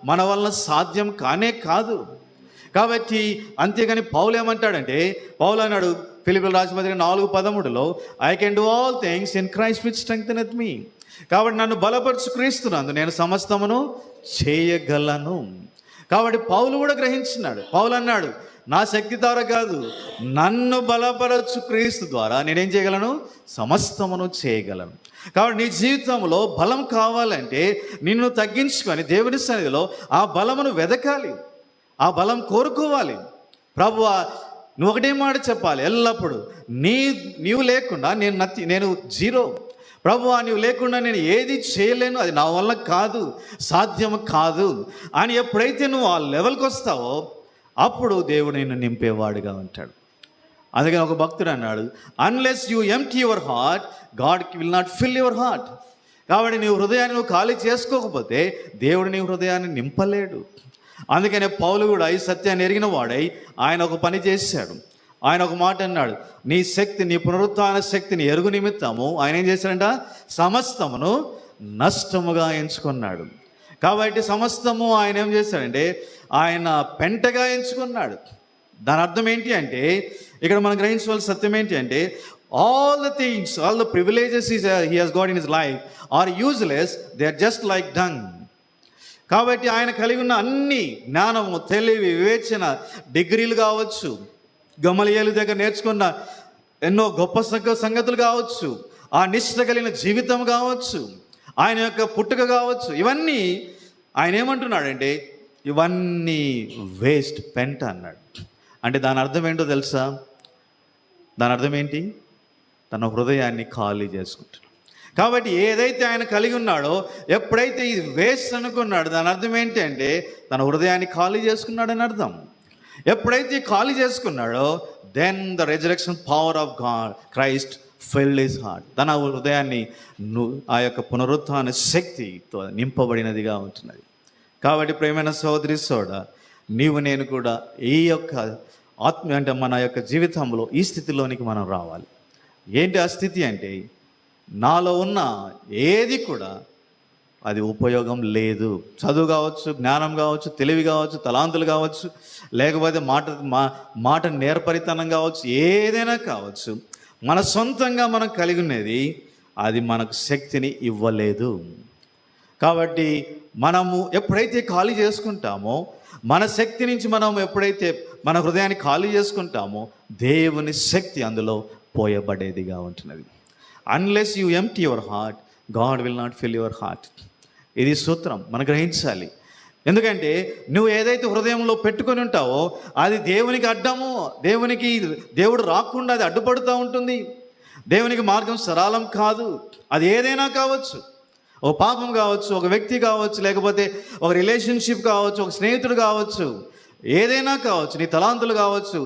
S1: మన వలన సాధ్యం కాదు. కాబట్టి అంతేగాని పౌలు ఏమంటాడంటే, పౌలు అన్నాడు ఫిలిప్పీయులకు రాసిన పత్రిక 4:13, I can do all things in Christ which strengtheneth me. కాబట్టి నన్ను బలపరచు క్రీస్తునందు నేను సమస్తమును చేయగలను. కాబట్టి పౌలు కూడా గ్రహించినాడు. పౌలు అన్నాడు, నా శక్తి ద్వారా కాదు, నన్ను బలపరచు క్రీస్తు ద్వారా నేనేం చేయగలను? సమస్తమును చేయగలను. కాబట్టి నీ జీవితంలో బలం కావాలంటే నిన్ను తగ్గించుకొని దేవుని సన్నిధిలో ఆ బలమును వెదకాలి, ఆ బలం కోరుకోవాలి. ప్రభువా నువ్వు ఒకటే మాట చెప్పాలి ఎల్లప్పుడూ, నీవు లేకుండా నేను జీరో. ప్రభువా నీవు లేకుండా నేను ఏది చేయలేను, అది నా వల్ల కాదు, సాధ్యం కాదు అని ఎప్పుడైతే నువ్వు ఆ లెవెల్కి వస్తావో అప్పుడు దేవుడు నిన్ను నింపేవాడుగా ఉంటాడు. అందుకని ఒక భక్తుడు అన్నాడు, unless you empty your heart God will not fill your heart. కాబట్టి నీ హృదయాన్ని నువ్వు ఖాళీ చేసుకోకపోతే దేవుడు నీ హృదయాన్ని నింపలేడు. అందుకనే పౌలు కూడా ఈ సత్యాన్ని ఎరిగిన వాడై ఆయన ఒక పని చేశాడు. ఆయన ఒక మాట అన్నాడు, నీ శక్తి, నీ పునరుత్థాన శక్తిని ఎరుగు నిమిత్తము ఆయన ఏం చేశాడంట, సమస్తమును నష్టముగా ఎంచుకున్నాడు. కాబట్టి సమస్తము ఆయన ఏం చేశాడంటే ఆయన పెంటగా ఎంచుకున్నాడు. దాని అర్థం ఏంటి అంటే, ఇక్కడ మనం గ్రహించవలసిన సత్యం ఏంటి అంటే, all the things, all the privileges he has got in his life are useless, they are just like dung. కాబట్టి ఆయన కలిగి ఉన్న అన్ని జ్ఞానము, తెలివి, వివేచన, డిగ్రీలు కావచ్చు, గమలియేలు దగ్గర నేర్చుకున్న ఎన్నో గొప్ప సంగతులు కావచ్చు, ఆ నిష్ఠ కలిగిన జీవితం కావచ్చు, ఆయన యొక్క పుట్టుక కావచ్చు, ఇవన్నీ ఆయన ఏమంటున్నాడంటే ఇవన్నీ వేస్ట్, పెంట అన్నాడు. అంటే దాని అర్థం ఏంటో తెలుసా? దాని అర్థం ఏంటి? తన హృదయాన్ని ఖాళీ చేసుకుంటున్నాడు. కాబట్టి ఏదైతే ఆయన కలిగి ఉన్నాడో, ఎప్పుడైతే ఇది వేస్ట్ అనుకున్నాడు, దాని అర్థం ఏంటి అంటే తన హృదయాన్ని ఖాళీ చేసుకున్నాడని అర్థం. ఎప్పుడైతే ఖాళీ చేసుకున్నాడో then the resurrection power of God Christ filled his heart. తన హృదయాన్ని ఆ యొక్క పునరుత్థాన శక్తితో నింపబడినదిగా ఉంటున్నది. కాబట్టి ప్రియమైన సహోదరి సోదరుడా, నీవు నేను కూడా ఈ యొక్క అంటే మన యొక్క జీవితంలో ఈ స్థితిలోనికి మనం రావాలి. ఏంటి ఆ స్థితి అంటే, నాలో ఉన్న ఏది కూడా అది ఉపయోగం లేదు. చదువు కావచ్చు, జ్ఞానం కావచ్చు, తెలివి కావచ్చు, తలాంతులు కావచ్చు, లేకపోతే మాట నేర్పరితనం కావచ్చు, ఏదైనా కావచ్చు, మన సొంతంగా మనం కలిగి ఉన్నది అది మనకు శక్తిని ఇవ్వలేదు. కాబట్టి మనము ఎప్పుడైతే ఖాళీ చేసుకుంటామో, మన శక్తి నుంచి మనం ఎప్పుడైతే మన హృదయాన్ని ఖాళీ చేసుకుంటామో, దేవుని శక్తి అందులో పోయబడేదిగా ఉంటున్నది. Unless you empty your heart God will not fill your heart. ఇది సూత్రం మనం గ్రహించాలి. ఎందుకంటే నువ్వు ఏదైతే హృదయంలో పెట్టుకొని ఉంటావో అది దేవునికి అడ్డము, దేవుడు రాకుండా అది అడ్డుపడుతూ ఉంటుంది. దేవునికి మార్గం సరళం కాదు. అది ఏదైనా కావచ్చు, ఒక పాపం కావచ్చు, ఒక వ్యక్తి కావచ్చు, లేకపోతే ఒక రిలేషన్షిప్ కావచ్చు, ఒక స్నేహితుడు కావచ్చు, ఏదైనా కావచ్చు, నీ తలాంతులు కావచ్చు,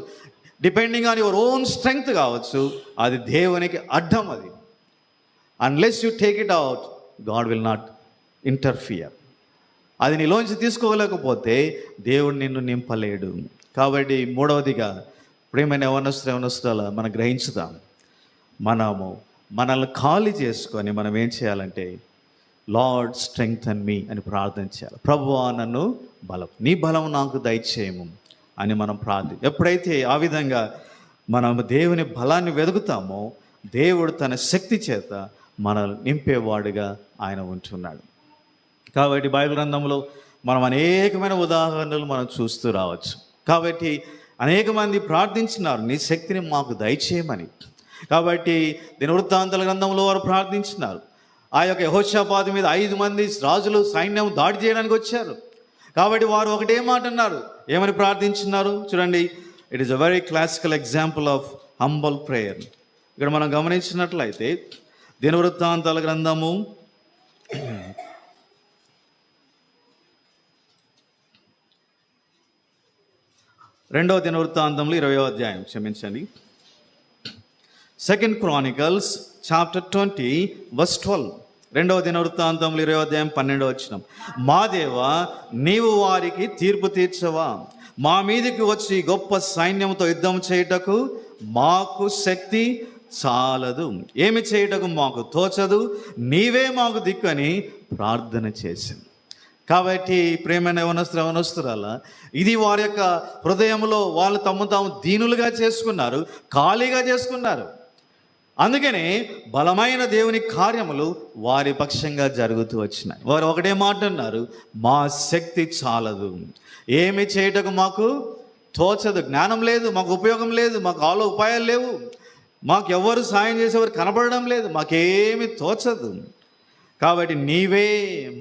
S1: depending on your own strength కావచ్చు, అది దేవునికి అడ్డం. అది unless you take it out God will not interfere. అది నీలోంచి తీసుకోలేకపోతే దేవుడు నిన్ను నింపలేడు. కాబట్టి మూడవదిగా ప్రియమైన యవనస్తుల మనం గ్రహించుదాం, మనల్ని ఖాళీ చేసుకొని మనం ఏం చేయాలంటే లార్డ్ స్ట్రెంగ్తన్ మీ అని ప్రార్థన చేయాలి. ప్రభువా నన్ను నీ బలం నాకు దయచేయము అని మనం ఎప్పుడైతే ఆ విధంగా మనం దేవుని బలాన్ని వెతుకుతామో దేవుడు తన శక్తి చేత మనల్ని నింపేవాడుగా ఆయన ఉంటున్నాడు. కాబట్టి బైబిల్ గ్రంథంలో మనం అనేకమైన ఉదాహరణలు మనం చూస్తూ రావచ్చు. కాబట్టి అనేక మంది ప్రార్థించినారు, నీ శక్తిని మాకు దయచేయమని. కాబట్టి దినవృత్తాంతాల గ్రంథంలో వారు ప్రార్థించినారు. ఆ యొక్క యెహోషాపాతు మీద 5 మంది రాజులు సైన్యం దాడి చేయడానికి వచ్చారు. కాబట్టి వారు ఒకటే మాట అన్నారు. ఏమని ప్రార్థించినారు చూడండి. It is a very classical example of humble prayer. ఇక్కడ మనం గమనించినట్లయితే దినవృత్తాంతాల గ్రంథము 2వ దినవృత్తాంతంలో 20వ అధ్యాయం, క్షమించండి, 2 Chronicles chapter 20 verse 12. 2వ దినవృత్తాంతంలో 20వ అధ్యాయం 12వ వచనం. మా దేవా, నీవు వారికి తీర్పు తీర్చవా? మా మీదికి వచ్చి గొప్ప సైన్యంతో యుద్ధం చేయుటకు మాకు శక్తి చాలదు, ఏమి చేయుటకు మాకు తోచదు, నీవే మాకు దిక్కని ప్రార్థన చేసింది. కాబట్టి ప్రేమైన యవనస్తురాల, ఇది వారి యొక్క హృదయంలో వాళ్ళు తాము దీనులుగా చేసుకున్నారు, ఖాళీగా చేసుకున్నారు. అందుకనే బలమైన దేవుని కార్యములు వారి పక్షంగా జరుగుతూ వచ్చినాయి. వారు ఒకటే మాట అన్నారు, మా శక్తి చాలదు, ఏమి చేయటకు మాకు తోచదు, జ్ఞానం లేదు, మాకు ఉపయోగం లేదు, మాకు ఉపాయాలు లేవు, మాకు ఎవరు సాయం చేసేవారు కనపడడం లేదు, మాకేమి తోచదు, కాబట్టి నీవే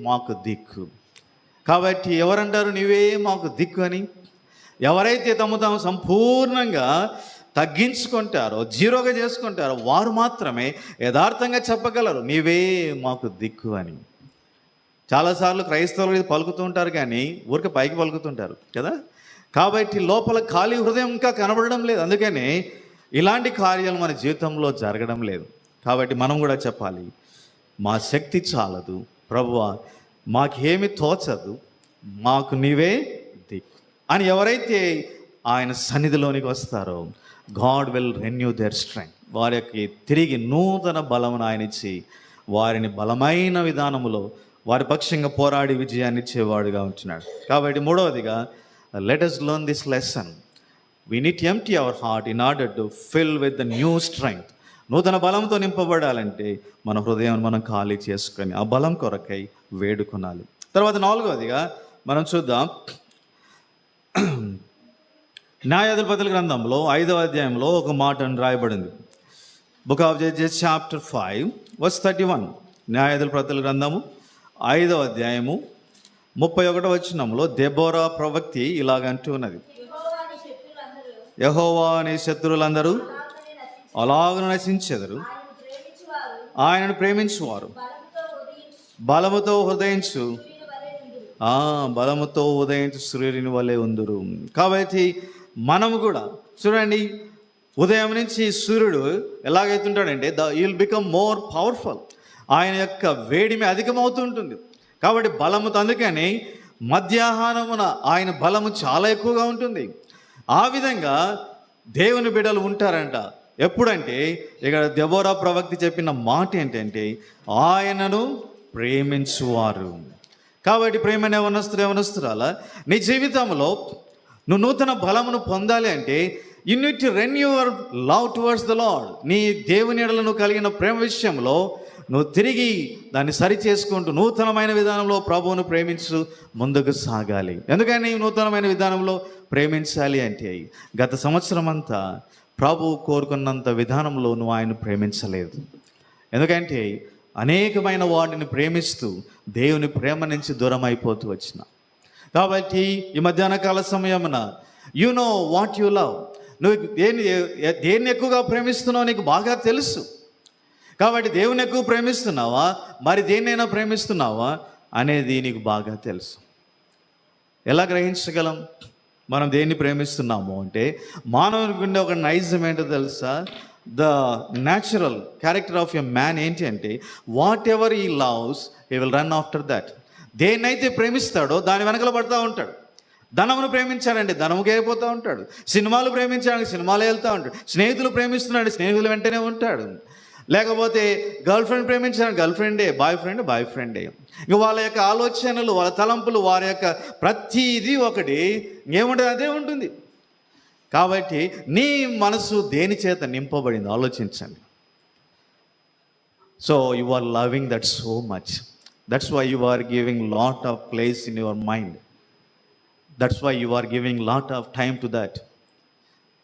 S1: మాకు దిక్కు. కాబట్టి ఎవరంటారు నీవే మాకు దిక్కు అని? ఎవరైతే తాము సంపూర్ణంగా తగ్గించుకుంటారో, జీరోగా చేసుకుంటారో వారు మాత్రమే యథార్థంగా చెప్పగలరు నీవే మాకు దిక్కు అని. చాలాసార్లు క్రైస్తవులు ఇది పలుకుతూ ఉంటారు, కానీ ఊరికి పైకి పలుకుతుంటారు కదా. కాబట్టి లోపల ఖాళీ హృదయం ఇంకా కనబడడం లేదు. అందుకనే ఇలాంటి కార్యాలు మన జీవితంలో జరగడం లేదు. కాబట్టి మనం కూడా చెప్పాలి, మా శక్తి చాలదు ప్రభువా, మాకేమి తోచదు, మాకు నీవే దిక్కు అని ఎవరైతే ఆయన సన్నిధిలోనికి వస్తారో God will renew there strength. వారికి తిరిగి నూతన బలమును ఆయన ఇచ్చి వారిని బలమైన విధానములో వారి పక్షంగా పోరాడి విజయాన్ని ఇచ్చేవాడుగా ఉంటున్నాడు. కాబట్టి మూడవదిగా, let us learn this lesson. We need to empty our heart in order to fill with the new strength. నూతన బలంతో నింపబడాలంటే మన హృదయం మనం ఖాళీ చేసుకొని ఆ బలం కొరకై వేడుకొనాలి. తర్వాత నాలుగవదిగా మనం చూద్దాం, న్యాయాధిపతుల గ్రంథంలో 5వ అధ్యాయంలో ఒక మాట రాయబడింది. Book of judges chapter 5 verse 31. న్యాయాధిపతుల గ్రంథము 5వ అధ్యాయము 31వ వచనంలో దెబోరా ప్రవక్తి ఇలాగంటూ ఉన్నది, యెహోవా నీ శత్రువులందరూ అలాగను నశించెదరు, ఆయనను ప్రేమించువారు బలముతో ఉదయించు బలముతో ఉదయించు సూర్యుని వలె ఉందురు. కాబట్టి మనము కూడా చూడండి, ఉదయం నుంచి సూర్యుడు ఎలాగైతుంటాడంటే విల్ బికమ్ మోర్ పవర్ఫుల్. ఆయన యొక్క వేడిమి అధికమవుతుంటుంది. కాబట్టి బలముతో, అందుకని మధ్యాహ్నమున ఆయన బలము చాలా ఎక్కువగా ఉంటుంది. ఆ విధంగా దేవుని బిడ్డలు ఉంటారంట. ఎప్పుడంటే ఇక్కడ దెబోరా ప్రవక్తి చెప్పిన మాట ఏంటంటే ఆయనను ప్రేమించువారు. కాబట్టి ప్రేమనే యవనస్తురాలా, నీ జీవితంలో నువ్వు నూతన బలమును పొందాలి అంటే you need to renew your love towards the lord. నీ దేవుని ఎడల నువ్వు కలిగిన ప్రేమ విషయంలో నువ్వు తిరిగి దాన్ని సరి చేసుకుంటూ నూతనమైన విధానంలో ప్రభువును ప్రేమించు ముందుకు సాగాలి. ఎందుకని నూతనమైన విధానంలో ప్రేమించాలి అంటే గత సంవత్సరం అంతా ప్రభువు కోరుకున్నంత విధానంలో నువ్వు ఆయన ప్రేమించలేదు. ఎందుకంటే అనేకమైన వాటిని ప్రేమిస్తూ దేవుని ప్రేమ నుంచి దూరం అయిపోతూ వచ్చిన. కాబట్టి ఈ మధ్యాహ్న కాల సమయమున you know what you love. నువ్వు దేన్ని ఎక్కువగా ప్రేమిస్తున్నావు నీకు బాగా తెలుసు. కాబట్టి దేవుని ఎక్కువ ప్రేమిస్తున్నావా, మరి దేన్నైనా ప్రేమిస్తున్నావా అనేది నీకు బాగా తెలుసు. ఎలా గ్రహించగలం మనం దేన్ని ప్రేమిస్తున్నాము అంటే, మానవునికి ఉండే ఒక నైజం ఏంటో తెలుసా? The natural character of a man ఏంటి అంటే, whatever he loves he will run after that. దేన్నైతే ప్రేమిస్తాడో దాని వెనకల పడుతూ ఉంటాడు. ధనమును ప్రేమించాడంటే ధనముకి వెళ్ళిపోతూ ఉంటాడు. సినిమాలు ప్రేమించాడానికి సినిమాలు వెళ్తూ ఉంటాడు. స్నేహితులు ప్రేమిస్తున్నాడు, స్నేహితులు వెంటనే ఉంటాడు. లేకపోతే గర్ల్ ఫ్రెండ్ ప్రేమించాడు, గర్ల్ ఫ్రెండే. బాయ్ ఫ్రెండే. ఇంక వాళ్ళ యొక్క ఆలోచనలు, వాళ్ళ తలంపులు, వారి యొక్క ప్రతిదీ ఒకటి, ఏముంటుంది అదే ఉంటుంది. కాబట్టి నీ మనసు దేని చేత నింపబడింది ఆలోచించండి. So you are loving that so much. That's why you are giving lot of place in your mind. That's why you are giving lot of time to that.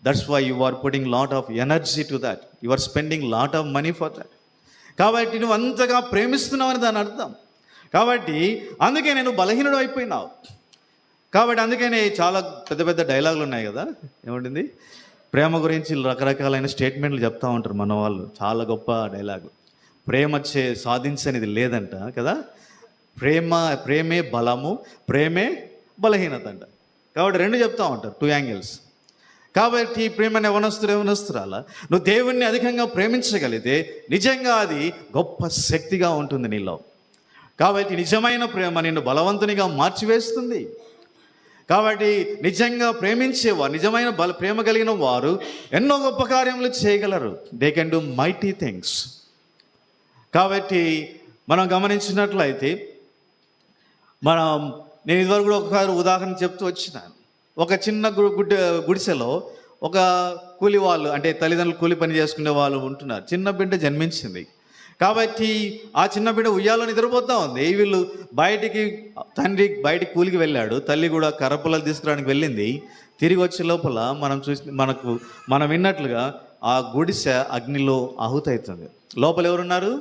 S1: That's why you are putting lot of energy to that. You are spending lot of money for that. కాబట్టి నువ్వు అంతగా ప్రేమిస్తున్నావు అని దాని అర్థం. కాబట్టి అందుకే నేను బలహీనుడు అయిపోయినావు. కాబట్టి అందుకనే చాలా పెద్ద పెద్ద డైలాగులు ఉన్నాయి కదా. ఏముంటుంది, ప్రేమ గురించి రకరకాలైన స్టేట్మెంట్లు చెప్తూ ఉంటారు మన వాళ్ళు. చాలా గొప్ప డైలాగు. ప్రేమ సాధించనిది లేదంట కదా. ప్రేమే బలము, ప్రేమే బలహీనత అంట. కాబట్టి రెండు చెప్తూ ఉంటారు, 2 యాంగిల్స్. కాబట్టి ప్రేమని యవనస్తురాలా, నువ్వు దేవుణ్ణి అధికంగా ప్రేమించగలిగితే నిజంగా అది గొప్ప శక్తిగా ఉంటుంది నీలో. కాబట్టి నిజమైన ప్రేమ నిన్ను బలవంతునిగా మార్చివేస్తుంది. కాబట్టి నిజంగా ప్రేమించేవారు, నిజమైన ప్రేమ కలిగిన వారు ఎన్నో గొప్ప కార్యములు చేయగలరు. They can do mighty things. కాబట్టి మనం గమనించినట్లయితే నేను ఇదివరకు కూడా ఒకసారి ఉదాహరణ చెప్తూ వచ్చినాను. ఒక చిన్న గుడిసెలో ఒక కూలి వాళ్ళు, అంటే తల్లిదండ్రులు కూలి పని చేసుకునే వాళ్ళు ఉంటున్నారు. చిన్న బిడ్డ జన్మించింది. కాబట్టి ఆ చిన్న బిడ్డ ఉయ్యాలో నిద్రపోతూ ఉంది. వీళ్ళు తండ్రి బయటికి కూలికి వెళ్ళాడు, తల్లి కూడా కర్రపుల్లలు తీసుకురావడానికి వెళ్ళింది. తిరిగి వచ్చే లోపల మనం విన్నట్లుగా ఆ గుడిసె అగ్నిలో ఆహుతవుతుంది. లోపల ఎవరున్నారు?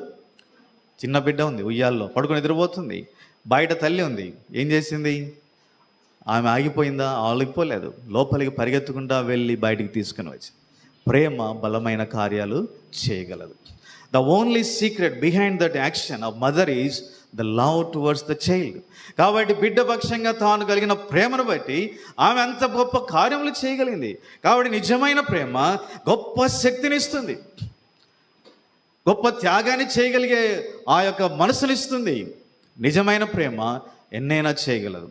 S1: చిన్న బిడ్డ ఉంది, ఉయ్యాల్లో పడుకొని నిద్రపోతుంది. బయట తల్లి ఉంది. ఏం చేసింది? ఆమె ఆగిపోయిందా? ఆగిపోలేదు. లోపలికి పరిగెత్తుకుంటా వెళ్ళి బయటికి తీసుకుని వచ్చి ప్రేమ బలమైన కార్యాలు చేయగలదు. The only secret behind that action of mother is the love towards the child. కాబట్టి బిడ్డ పక్షంగా తాను కలిగిన ప్రేమను బట్టి ఆమె అంత గొప్ప కార్యములు చేయగలిగింది. కాబట్టి నిజమైన ప్రేమ గొప్ప శక్తినిస్తుంది, గొప్ప త్యాగాన్ని చేయగలిగే ఆ యొక్క మనసునిస్తుంది. నిజమైన ప్రేమ ఎన్నైనా చేయగలదు.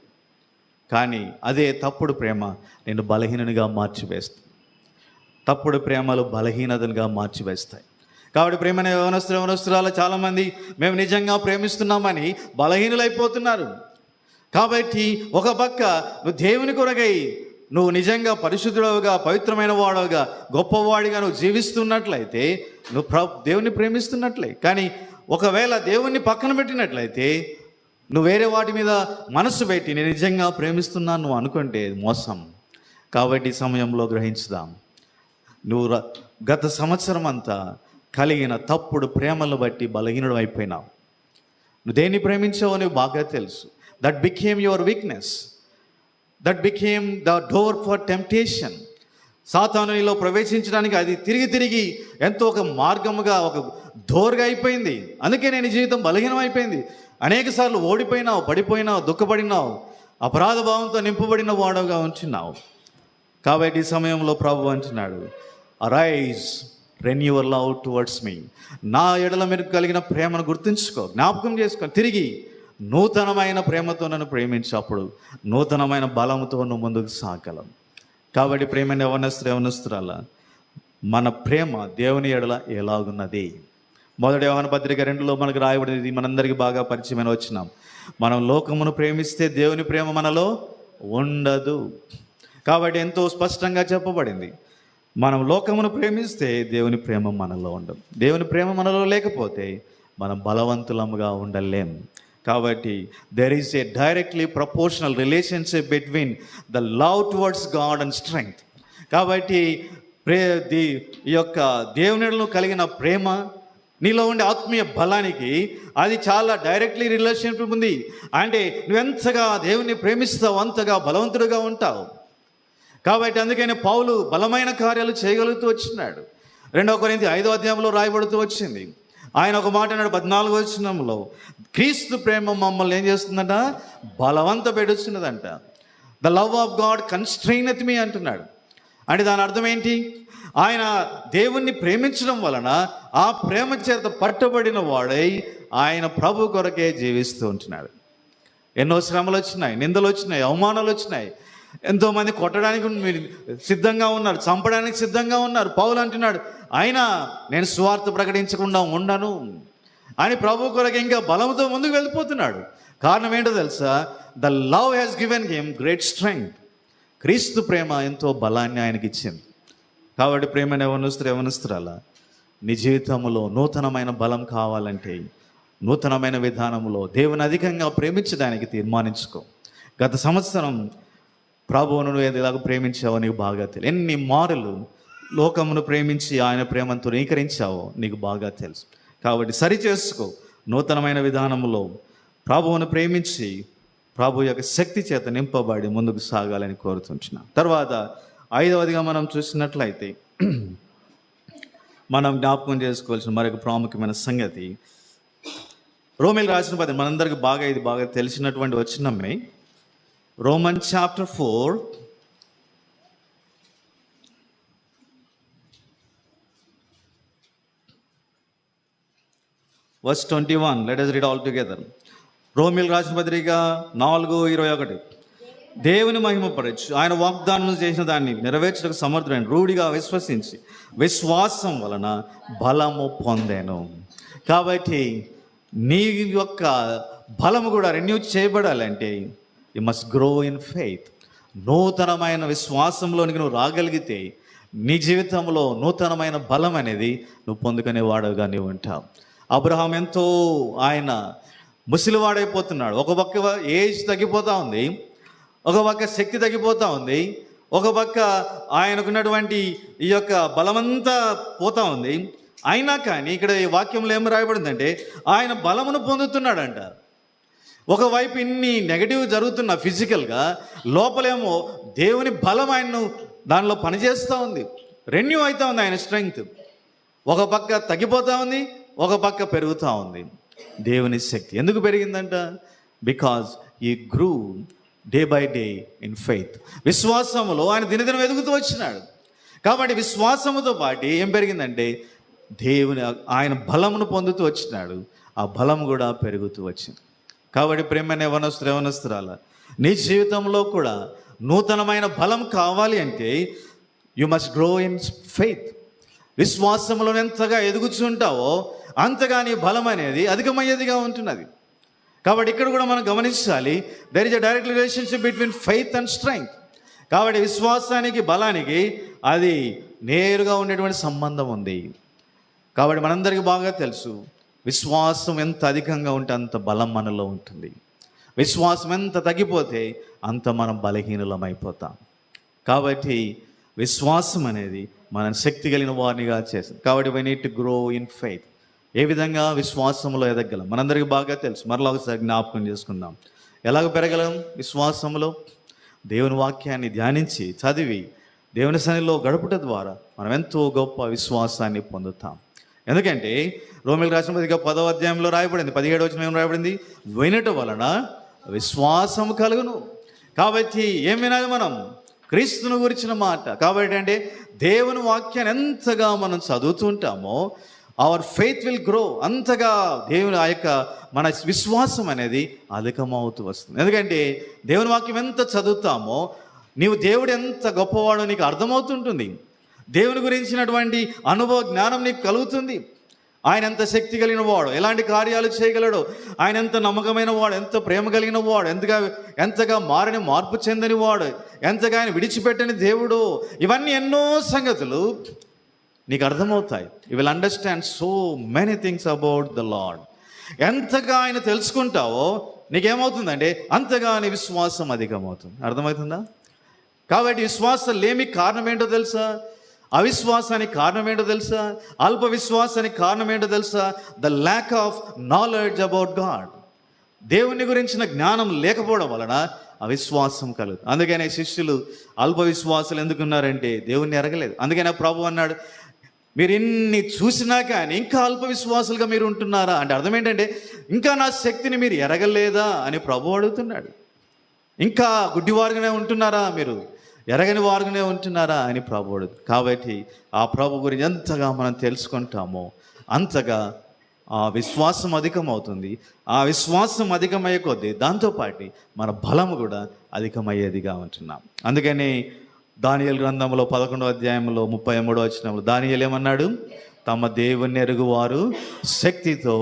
S1: కానీ అదే తప్పుడు ప్రేమ నేను బలహీనునిగా మార్చివేస్తుంది. తప్పుడు ప్రేమలు బలహీనతగా మార్చివేస్తాయి. కాబట్టి ప్రేమని యవనస్తురాలు చాలామంది మేము నిజంగా ప్రేమిస్తున్నామని బలహీనులైపోతున్నారు. కాబట్టి ఒక పక్క నువ్వు దేవుని కొరకై నువ్వు నిజంగా పరిశుద్ధుడవుగా, పవిత్రమైన వాడవుగా, గొప్పవాడిగా నువ్వు జీవిస్తున్నట్లయితే నువ్వు దేవుని ప్రేమిస్తున్నట్లే. కానీ ఒకవేళ దేవుణ్ణి పక్కన పెట్టినట్లయితే, నువ్వు వేరే వాటి మీద మనసు పెట్టి నేను నిజంగా ప్రేమిస్తున్నాను నువ్వు అనుకుంటే మోసం. కాబట్టి ఈ సమయంలో గ్రహించుదాం. నువ్వు గత సంవత్సరం అంతా కలిగిన తప్పుడు ప్రేమలు బట్టి బలహీనుడు అయిపోయినావు. నువ్వు దేన్ని ప్రేమించావో నీకు బాగా తెలుసు. That became your weakness, that became the door for temptation. సాతాను నీలో ప్రవేశించడానికి అది తిరిగి ఎంతో ఒక మార్గముగా, ఒక డోర్గా అయిపోయింది. అందుకే నేను జీవితం బలహీనం అయిపోయింది. అనేక సార్లు ఓడిపోయినావు, పడిపోయినావు, దుఃఖపడినావు, అపరాధ భావంతో నింపబడిన వాడవుగా ఉంటున్నావు. కాబట్టి ఈ సమయంలో ప్రభు అంటున్నాడు, arise, renew your love towards me. నా ఎడల మీరు కలిగిన ప్రేమను గుర్తుంచుకో, జ్ఞాపకం చేసుకో. తిరిగి నూతనమైన ప్రేమతో నన్ను ప్రేమించినప్పుడు నూతనమైన బలంతో నువ్వు ముందుకు సాగలం. కాబట్టి ప్రేమని యవనస్తురాల, మన ప్రేమ దేవుని ఎడల ఎలాగున్నది? మొదటి యోహాను పత్రిక 2లో మనకు రాయబడింది, మనందరికీ బాగా పరిచయమైన వచ్చినాం. మనం లోకమును ప్రేమిస్తే దేవుని ప్రేమ మనలో ఉండదు. కాబట్టి ఎంతో స్పష్టంగా చెప్పబడింది, మనం లోకమును ప్రేమిస్తే దేవుని ప్రేమ మనలో ఉండదు. దేవుని ప్రేమ మనలో లేకపోతే మనం బలవంతులముగా ఉండలేం. కాబట్టి there is a directly proportional relationship between the love towards God and strength. కాబట్టి ఈ యొక్క దేవునిలో కలిగిన ప్రేమ, నీలో ఉండే ఆత్మీయ బలానికి అది చాలా డైరెక్ట్లీ రిలేషన్షిప్ ఉంది. అంటే నువ్వెంతగా దేవుని ప్రేమిస్తావు అంతగా బలవంతుడుగా ఉంటావు. కాబట్టి అందుకని పౌలు బలమైన కార్యాలు చేయగలుగుతూ వచ్చినాడు. 2 కొరింథీ 5వ అధ్యాయంలో రాయబడుతూ వచ్చింది. ఆయన ఒక మాట అన్నాడు 14వ వచనంలో, క్రీస్తు ప్రేమ మమ్మల్ని ఏం చేస్తుందంట? బలవంత పెడుతున్నదంట. ద లవ్ ఆఫ్ గాడ్ కన్స్ట్రైనత్ మీ అంటున్నాడు. అంటే దాని అర్థం ఏంటి? ఆయన దేవుణ్ణి ప్రేమించడం వలన ఆ ప్రేమ చేత పట్టబడిన వాడై ఆయన ప్రభు కొరకే జీవిస్తూ ఉంటున్నాడు. ఎన్నో శ్రమలు వచ్చినాయి, నిందలు వచ్చినాయి, అవమానాలు వచ్చినాయి. ఎంతోమంది కొట్టడానికి మీరు సిద్ధంగా ఉన్నారు, చంపడానికి సిద్ధంగా ఉన్నారు. పౌలు అంటున్నాడు, అయినా నేను సువార్త ప్రకటించకుండా ఉండను అని ప్రభు కొరకు ఇంకా బలంతో ముందుకు వెళ్ళిపోతున్నాడు. కారణం ఏంటో తెలుసా? The love has given him great strength. క్రీస్తు ప్రేమ ఎంతో బలాన్ని ఆయనకి ఇచ్చింది. కాబట్టి ప్రేమను యవనస్తురాలా, నీ జీవితంలో నూతనమైన బలం కావాలంటే నూతనమైన విధానంలో దేవుని అధికంగా ప్రేమించడానికి తీర్మానించుకో. గత సంవత్సరం ప్రభువును నువ్వు ఎలాగ ప్రేమించావో నీకు బాగా తెలుసు. ఎన్ని మారులు లోకమును ప్రేమించి ఆయన ప్రేమతో నీకరించావో నీకు బాగా తెలుసు. కాబట్టి సరి చేసుకో. నూతనమైన విధానంలో ప్రభువును ప్రేమించి ప్రభు యొక్క శక్తి చేత నింపబడి ముందుకు సాగాలని కోరుతుంటున్నాం. తర్వాత 5వదిగా మనం చూసినట్లయితే మనం జ్ఞాపకం చేసుకోవాల్సిన మరొక ప్రాముఖ్యమైన సంగతి, రోమీయులకు రాసిన పత్రిక, మనందరికి ఇది బాగా తెలిసినటువంటి వచనమే. Romans chapter 4 verse 21. Let us read all together. రోమీయులకు రాసిన పత్రిక 4:21. దేవుని మహిమపరచు, ఆయన వాగ్దానం చేసిన దాన్ని నెరవేర్చడానికి సమర్థుడైన రూఢిగా విశ్వసించి విశ్వాసం వలన బలము పొందాను. కాబట్టి నీ యొక్క బలము కూడా రెన్యూ చేయబడాలంటే you must grow in faith. నూతనమైన విశ్వాసంలోనికి నువ్వు రాగలిగితే నీ జీవితంలో నూతనమైన బలం అనేది నువ్వు పొందుకునేవాడుగా నీవు ఉంటావు. అబ్రహాం ఎంతో ఆయన ముసలివాడైపోతున్నాడు. ఒక పక్క ఏజ్ తగ్గిపోతూ ఉంది, ఒక పక్క శక్తి తగ్గిపోతూ ఉంది, ఒక పక్క ఆయనకున్నటువంటి ఈ యొక్క బలమంతా పోతూ ఉంది. అయినా కానీ ఇక్కడ ఈ వాక్యంలో ఏం రాయబడిందంటే ఆయన బలమును పొందుతున్నాడంట. ఒకవైపు ఇన్ని నెగటివ్ జరుగుతున్న ఫిజికల్గా, లోపలేమో దేవుని బలం ఆయన్ను దానిలో పనిచేస్తూ ఉంది. రెన్యూ అవుతా ఉంది ఆయన స్ట్రెంగ్త్. ఒక పక్క తగ్గిపోతూ ఉంది, ఒక పక్క పెరుగుతూ ఉంది. దేవుని శక్తి ఎందుకు పెరిగిందంట? Because he grew day by day in faith. విశ్వాసములో ఆయన దినదినం ఎదుగుతూ వచ్చినాడు. కాబట్టి విశ్వాసముతో పాటు ఏం పెరిగిందంటే దేవుని ఆయన బలమును పొందుతూ వచ్చినాడు. ఆ బలం కూడా పెరుగుతూ వచ్చింది. కాబట్టి ప్రేమైన యవనస్తురాల, నీ జీవితంలో కూడా నూతనమైన బలం కావాలి అంటే you must grow in faith. విశ్వాసంలో ఎంతగా ఎదుగుతుంటావో అంతగా నీ బలం అనేది అధికమయ్యేదిగా ఉంటున్నది. కాబట్టి ఇక్కడ కూడా మనం గమనించాలి, there is a direct relationship between faith and strength. కాబట్టి విశ్వాసానికి బలానికి అది నేరుగా ఉండేటువంటి సంబంధం ఉంది. కాబట్టి మనందరికీ బాగా తెలుసు, విశ్వాసం ఎంత అధికంగా ఉంటే అంత బలం మనలో ఉంటుంది. విశ్వాసం ఎంత తగ్గిపోతే అంత మనం బలహీనులమైపోతాం. కాబట్టి విశ్వాసం అనేది మనం శక్తి కలిగిన వారినిగా చేస్తుంది. కాబట్టి we need to grow in faith. ఏ విధంగా విశ్వాసంలో ఎదగలం మనందరికీ బాగా తెలుసు. మరలా ఒకసారి జ్ఞాపకం చేసుకుందాం. ఎలాగ పెరగలం విశ్వాసంలో? దేవుని వాక్యాన్ని ధ్యానించి చదివి దేవుని సన్నిధిలో గడుపుట ద్వారా మనం ఎంతో గొప్ప విశ్వాసాన్ని పొందుతాం. ఎందుకంటే రోమీయులకు రాసిన పత్రిక 10వ అధ్యాయంలో రాయబడింది, 17వ వచనం ఏం రాయబడింది? వినుట వలన విశ్వాసం కలుగును. కాబట్టి ఏం వినాలి మనం? క్రీస్తును గురించిన మాట. కాబట్టి అంటే దేవుని వాక్యాన్ని ఎంతగా మనం చదువుతుంటామో అవర్ ఫెయిత్ విల్ గ్రో. అంతగా దేవుని ఆ యొక్క మన విశ్వాసం అనేది అధికమవుతూ వస్తుంది. ఎందుకంటే దేవుని వాక్యం ఎంత చదువుతామో నీవు దేవుడు ఎంత గొప్పవాడో నీకు అర్థమవుతుంటుంది. దేవుని గురించినటువంటి అనుభవ జ్ఞానం నీకు కలుగుతుంది. ఆయన ఎంత శక్తి కలిగిన వాడు, ఎలాంటి కార్యాలు చేయగలడు, ఆయన ఎంత నమ్మకమైన వాడు, ఎంత ప్రేమ కలిగిన వాడు, ఎంతగా మార్పు చెందని వాడు, ఎంతగా ఆయన విడిచిపెట్టని దేవుడు. ఇవన్నీ ఎన్నో సంగతులు నీకు అర్థమవుతాయి. You will understand so many things about the lord. ఎంతగా ఆయన తెలుసుకుంటావో నీకేమవుతుందంటే అంతగా నీ విశ్వాసం అధికమవుతుంది. అర్థమవుతుందా? కాబట్టి విశ్వాసం లేమి కారణం ఏంటో తెలుసా? అవిశ్వాసానికి కారణం ఏంటో తెలుసా? అల్ప విశ్వాసానికి కారణం ఏంటో తెలుసా? The lack of knowledge about God. దేవుని గురించిన జ్ఞానం లేకపోవడం వలన అవిశ్వాసం కలుగుతుంది. అందుకనే శిష్యులు అల్ప విశ్వాసాలు ఎందుకున్నారంటే దేవుణ్ణి ఎరగలేదు. అందుకనే ప్రభు అన్నాడు, మీరు ఇన్ని చూసినా కానీ ఇంకా అల్ప విశ్వాసులుగా మీరు ఉంటున్నారా అంటే అర్థం ఏంటంటే ఇంకా నా శక్తిని మీరు ఎరగలేదా అని ప్రభు అడుగుతున్నాడు. ఇంకా గుడ్డివారుగానే ఉంటున్నారా, మీరు ఎరగని వారుగానే ఉంటున్నారా అని ప్రభు అడుగుతుంది. కాబట్టి ఆ ప్రభు గురించి ఎంతగా మనం తెలుసుకుంటామో అంతగా ఆ విశ్వాసం అధికమవుతుంది. ఆ విశ్వాసం అధికమయ్యే కొద్దీ దాంతోపాటు మన బలము కూడా అధికమయ్యేదిగా ఉంటున్నాం. అందుకని దానియేలు గ్రంథంలో 11వ అధ్యాయంలో 33వ వచనంలో దానియేలు ఏమన్నాడు? తమ దేవుని ఎరుగువారు శక్తితో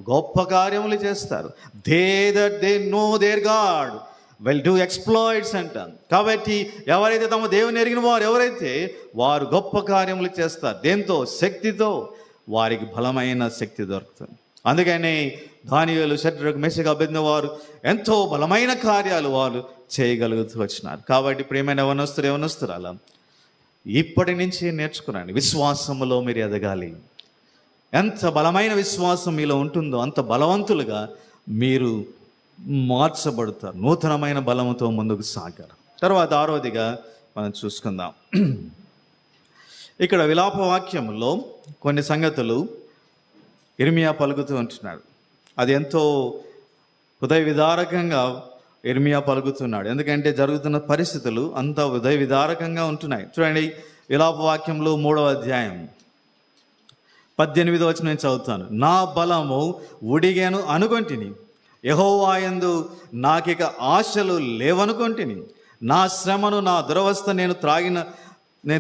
S1: గొప్ప కార్యములు చేస్తారు. They know their God will do exploits అంటాను. కాబట్టి ఎవరైతే తమ దేవుని ఎరిగిన వారు ఎవరైతే వారు గొప్ప కార్యములు చేస్తారు. దేంతో? శక్తితో. వారికి బలమైన శక్తి దొరుకుతుంది. అందుకని దానియేలు, షద్రకు, మెషకు, అబేద్నెగో వారు ఎంతో బలమైన కార్యాలు వారు చేయగలుగుతూ వచ్చినారు. కాబట్టి ప్రియమైన యవనస్తురాలా, ఇప్పటి నుంచి నేర్చుకున్నాను, విశ్వాసములో మీరు ఎదగాలి. ఎంత బలమైన విశ్వాసం మీలో ఉంటుందో అంత బలవంతులుగా మీరు మార్చబడతారు. నూతనమైన బలముతో ముందుకు సాగారు. తర్వాత 6వదిగా మనం చూసుకుందాం. ఇక్కడ విలాప వాక్యంలో కొన్ని సంగతులు ఇర్మియా పలుకుతూ ఉంటున్నాడు. అది ఎంతో హృదయ విదారకంగా ఇర్మియా పలుకుతున్నాడు. ఎందుకంటే జరుగుతున్న పరిస్థితులు అంత హృదయ విదారకంగా ఉంటున్నాయి. చూడండి, విలాప వాక్యంలో 3వ అధ్యాయం 18వ వచనం నేను చదువుతాను. నా బలము ఉడిగాను అనుకొంటిని, యెహోవా యందు నాకిక ఆశలు లేవనుకొంటిని. నా శ్రమను, నా దురవస్థ, నేను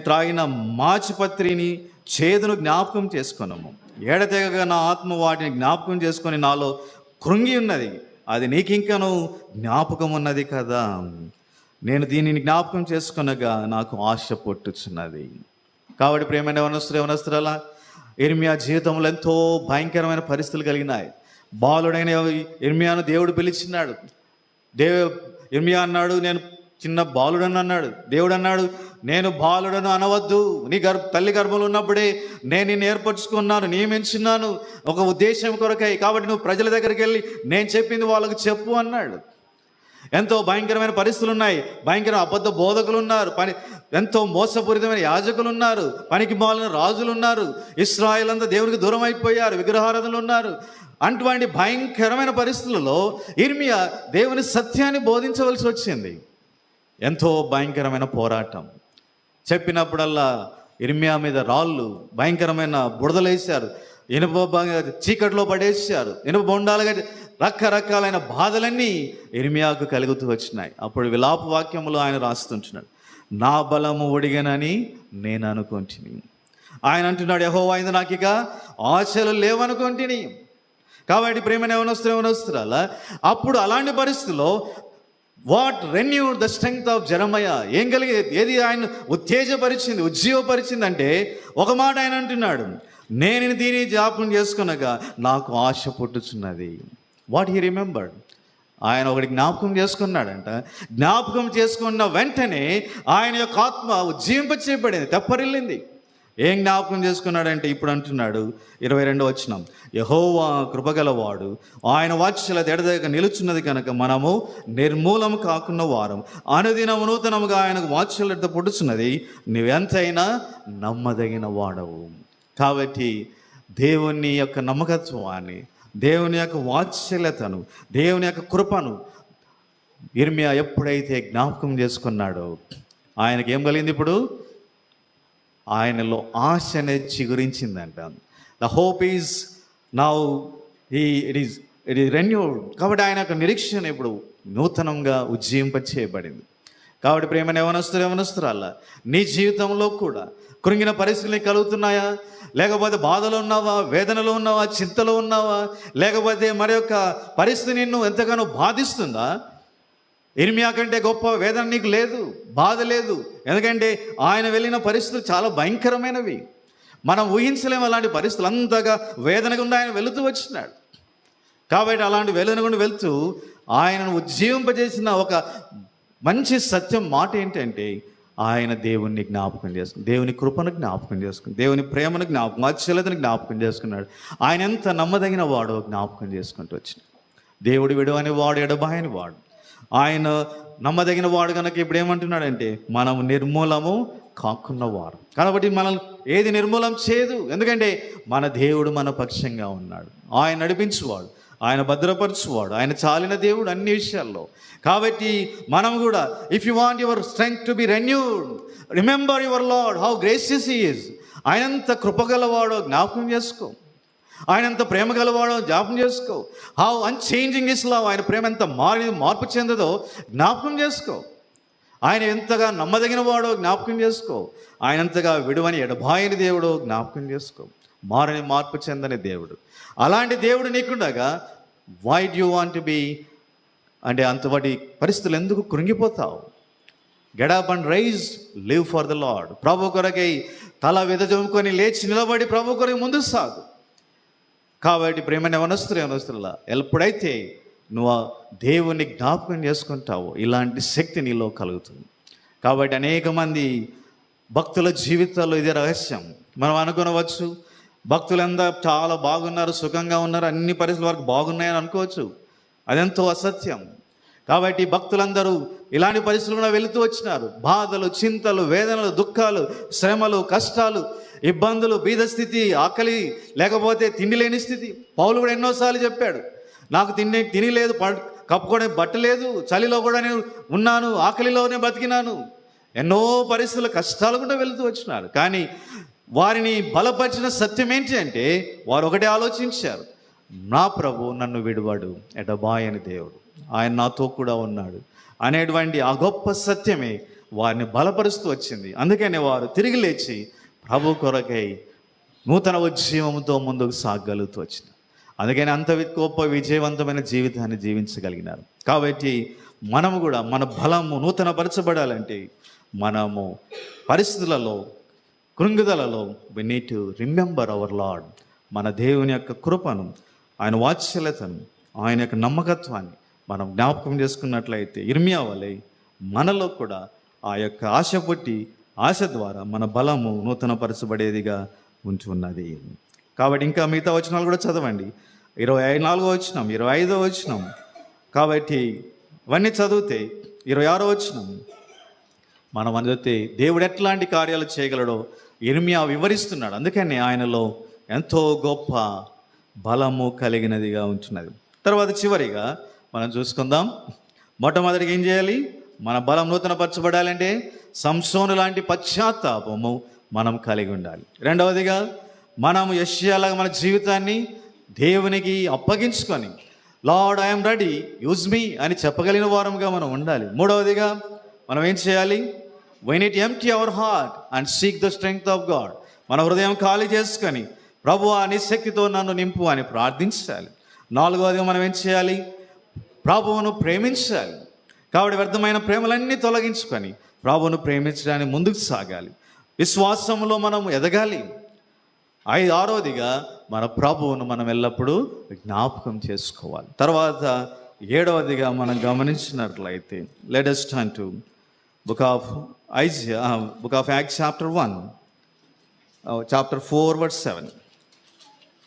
S1: త్రాగిన మాచిపత్రిని, చేదును జ్ఞాపకం చేసుకున్నాము. ఏడతెగగా నా ఆత్మ వాటిని జ్ఞాపకం చేసుకొని నాలో కృంగి ఉన్నది. అది నీకింకను జ్ఞాపకం ఉన్నది కదా. నేను దీనిని జ్ఞాపకం చేసుకునగా నాకు ఆశ పుట్టుచున్నది. కాబట్టి ప్రియమైన యవనస్తురాలా, ఇర్మియా జీవితంలో ఎంతో భయంకరమైన పరిస్థితులు కలిగినాయి. బాలుడైన ఇర్మియాను దేవుడు పిలిచినాడు. ఇర్మియా అన్నాడు, నేను చిన్న బాలుడని అన్నాడు. దేవుడు అన్నాడు, నేను బాలుడను అనవద్దు, నీ తల్లి గర్భంలో ఉన్నప్పుడే నేను నిన్ను ఏర్పరచుకున్నాను, నియమించున్నాను ఒక ఉద్దేశం కొరకై. కాబట్టి నువ్వు ప్రజల దగ్గరికి వెళ్ళి నేను చెప్పింది వాళ్ళకు చెప్పు అన్నాడు. ఎంతో భయంకరమైన పరిస్థితులు ఉన్నాయి. భయంకర అబద్ధ బోధకులు ఉన్నారు. ఎంతో మోసపూరితమైన యాజకులు ఉన్నారు, పనికి మాలిన రాజులు ఉన్నారు, ఇశ్రాయేల్ అంతా దేవునికి దూరం అయిపోయారు, విగ్రహారాధనలు ఉన్నారు. అటువంటి భయంకరమైన పరిస్థితులలో ఇర్మియా దేవుని సత్యాన్ని బోధించవలసి వచ్చింది. ఎంతో భయంకరమైన పోరాటం. చెప్పినప్పుడల్లా ఇర్మియా మీద రాళ్ళు, భయంకరమైన బుడదలేశారు, ఇనుప చీకట్లో పడేసారు, ఇనుప బొండాలుగా రకరకాలైన బాధలన్నీ ఇర్మియాకు కలుగుతూ వచ్చినాయి. అప్పుడు విలాప వాక్యములు ఆయన రాస్తుంటున్నాడు, నా బలము ఒడిగనని నేను అనుకుంటుని. ఆయన అంటున్నాడు, యెహోవా యందు నాకు ఇక ఆశలు లేవనుకుంటుని. కాబట్టి ప్రేమను ఏమనొస్తురాలా అప్పుడు అలాంటి పరిస్థితుల్లో what renewed the strength of జెరమయా, ఏం కలిగి ఏది ఆయన ఉత్తేజపరిచింది, ఉజ్జీవపరిచింది అంటే ఒక మాట ఆయన అంటున్నాడు, నేను దీని జ్ఞాపకం చేసుకునగా నాకు ఆశ పుట్టుచున్నది. వాట్ హీ రిమెంబర్డ్, ఆయన ఒకటి జ్ఞాపకం చేసుకున్నాడంట. జ్ఞాపకం చేసుకున్న వెంటనే ఆయన యొక్క ఆత్మ ఉజ్జీవింపచేయబడింది, తెప్పరిల్లింది. ఏం జ్ఞాపకం చేసుకున్నాడంటే ఇప్పుడు అంటున్నాడు 22వ వచనం, యెహోవా కృపగలవాడు, ఆయన వాత్సల్యత ఎడతెగక నిలుచున్నది కనుక మనము నిర్మూలము కాకున్న వారం, అనుదినము నూతనముగా ఆయనకు వాత్సల్యత పుట్టుచున్నది, నువ్వెంతైనా నమ్మదగిన వాడవు. కాబట్టి దేవుని యొక్క నమ్మకత్వాన్ని, దేవుని యొక్క వాత్సల్యతను, దేవుని యొక్క కృపను ఇర్మియా ఎప్పుడైతే జ్ఞాపకం చేసుకున్నాడో ఆయనకి ఏం కలిగింది, ఇప్పుడు ఆయనలో ఆశ అనేది చిగురించిందంట. The hope is now it is renewed. కాబట్టి ఆయన యొక్క నిరీక్షణ ఇప్పుడు నూతనంగా ఉజ్జీవింపచేయబడింది. కాబట్టి ప్రేమను యవనస్తురాలా, నీ జీవితంలో కూడా కృంగిన పరిస్థితులు కలుగుతున్నాయా, లేకపోతే బాధలో ఉన్నావా, వేదనలో ఉన్నావా, చింతలో ఉన్నావా, లేకపోతే మరి యొక్క పరిస్థితి నిన్ను ఎంతగానో బాధిస్తుందా? ఇర్మియా కంటే గొప్ప వేదన నీకు లేదు, బాధ లేదు. ఎందుకంటే ఆయన వెళ్ళిన పరిస్థితులు చాలా భయంకరమైనవి, మనం ఊహించలేము. అలాంటి పరిస్థితులు అంతగా వేదన గుండా ఆయన వెళుతూ వచ్చినాడు. కాబట్టి అలాంటి వేదన గుండా వెళుతూ ఆయనను ఉజ్జీవింపజేసిన ఒక మంచి సత్యం మాట ఏంటంటే ఆయన దేవుణ్ణి జ్ఞాపకం చేసుకుని, దేవుని కృపను జ్ఞాపకం చేసుకుని, దేవుని ప్రేమను జ్ఞాపకం, వాత్సల్యతను జ్ఞాపకం చేసుకున్నాడు. ఆయన ఎంత నమ్మదగిన వాడో జ్ఞాపకం చేసుకుంటూ వచ్చినాడు. దేవుడు విడువని వాడు, ఎడబాయని వాడు, ఆయన నమ్మదగిన వాడు కనుక ఇప్పుడు ఏమంటున్నాడంటే మనం నిర్మూలము కాకున్నవారు. కాబట్టి మనల్ని ఏది నిర్మూలం చేయదు, ఎందుకంటే మన దేవుడు మన పక్షంగా ఉన్నాడు. ఆయన నడిపించువాడు, ఆయన భద్రపరచువాడు, ఆయన చాలిన దేవుడు అన్ని విషయాల్లో. కాబట్టి మనం కూడా if you want your strength to be renewed, remember your Lord how gracious he is. ఆయనంత కృపగలవాడో జ్ఞాపకం చేసుకో, ఆయనంత ప్రేమ గలవాడో జ్ఞాపకం చేసుకో. హౌ అన్చేంజింగ్ ఇస్ లవ్, ఆయన ప్రేమ ఎంత మార్పు చెందదో జ్ఞాపకం చేసుకో. ఆయన ఎంతగా నమ్మదగిన వాడో జ్ఞాపకం చేసుకో. ఆయనంతగా విడువని ఎడబాయని దేవుడో జ్ఞాపకం చేసుకో. మార్పు చెందని దేవుడు. అలాంటి దేవుడు నీకుండగా why do you want to be అంటే అంతటి పరిస్థితులు ఎందుకు కృంగిపోతావు? Get up and rise, live for the Lord. ప్రభు కొరకై తల విదజొమ్ముకొని లేచి నిలబడి ప్రభు కొరకు ముందుకు సాగు. కాబట్టి ప్రేమని యవనస్తులా ఎప్పుడైతే నువ్వు దేవుని జ్ఞాపకం చేసుకుంటావో ఇలాంటి శక్తి నీలో కలుగుతుంది. కాబట్టి అనేక మంది భక్తుల జీవితాల్లో ఇదే రహస్యం. మనం అనుకునవచ్చు, భక్తులంతా చాలా బాగున్నారు, సుఖంగా ఉన్నారు, అన్ని పరిస్థితుల వరకు బాగున్నాయని అనుకోవచ్చు. అదెంతో అసత్యం. కాబట్టి భక్తులందరూ ఇలాంటి పరిస్థితుల్లో వెళుతూ వచ్చినారు. బాధలు, చింతలు, వేదనలు, దుఃఖాలు, శ్రమలు, కష్టాలు, ఇబ్బందులు, బీదస్థితి, ఆకలి, లేకపోతే తిండి లేని స్థితి. పౌలు కూడా ఎన్నోసార్లు చెప్పాడు, నాకు తిని లేదు, కప్పుకోవడం బట్ట లేదు, చలిలో కూడా నేను ఉన్నాను, ఆకలిలోనే బతికినాను. ఎన్నో పరిస్థితుల కష్టాలు కూడా వెళుతూ వచ్చినారు. కానీ వారిని బలపరిచిన సత్యం ఏంటి అంటే వారు ఒకటే ఆలోచించారు, నా ప్రభు నన్ను విడువాడు, ఎడబాయని దేవుడు, ఆయన నాతో కూడా ఉన్నాడు అనేటువంటి ఆ గొప్ప సత్యమే వారిని బలపరుస్తూ వచ్చింది. అందుకనే వారు తిరిగి లేచి ప్రభు కొరకై నూతన ఉజ్జీవంతో ముందుకు సాగలుగుతూ వచ్చింది. అందుకని అంత గొప్ప విజయవంతమైన జీవితాన్ని జీవించగలిగినారు. కాబట్టి మనము కూడా మన బలము నూతనపరచబడాలంటే మనము పరిస్థితులలో, కృంగుదలలో we need to remember our Lord. మన దేవుని యొక్క కృపను, ఆయన వాత్సల్యతను, ఆయన యొక్క నమ్మకత్వాన్ని మనం జ్ఞాపకం చేసుకున్నట్లయితే ఇర్మియా వలె మనలో కూడా ఆ యొక్క ఆశ పుట్టి, ఆశ ద్వారా మన బలము నూతనపరచబడేదిగా ఉంటున్నది. కాబట్టి ఇంకా మిగతా వచనాలు కూడా చదవండి. 24వ వచనం, 25వ వచనం. కాబట్టి ఇవన్నీ చదివితే 26వ వచనం, మనం అందరితే దేవుడు ఎట్లాంటి కార్యాలు చేయగలడో ఇర్మియా వివరిస్తున్నాడు. అందుకని ఆయనలో ఎంతో గొప్ప బలము కలిగినదిగా ఉంటున్నది. తర్వాత చివరిగా మనం చూసుకుందాం. మొట్టమొదటిగా ఏం చేయాలి? మన బలం నూతనపరచబడాలంటే సంసోను లాంటి పశ్చాత్తాపము మనం కలిగి ఉండాలి. రెండవదిగా మనం యెషయాలాగా మన జీవితాన్ని దేవునికి అప్పగించుకొని Lord I'm ready use me అని చెప్పగలిగిన వారంగా మనం ఉండాలి. మూడవదిగా మనం ఏం చేయాలి? We need empty our heart and seek the strength of God. మన హృదయం ఖాళీ చేసుకొని ప్రభువా నీ శక్తితో నన్ను నింపు అని ప్రార్థించాలి. నాలుగవదిగా మనం ఏం చేయాలి? ప్రభువును ప్రేమించాలి. కాబట్టి వ్యర్థమైన ప్రేమలన్నీ తొలగించుకొని ప్రభువును ప్రేమించడానికి ముందుకు సాగాలి. విశ్వాసంలో మనం ఎదగాలి. ఆరవదిగా మన ప్రభువును మనం ఎల్లప్పుడూ జ్ఞాపకం చేసుకోవాలి. తర్వాత ఏడవదిగా మనం గమనించినట్లయితే let us turn to book of Acts chapter 1 chapter 4 verse 7.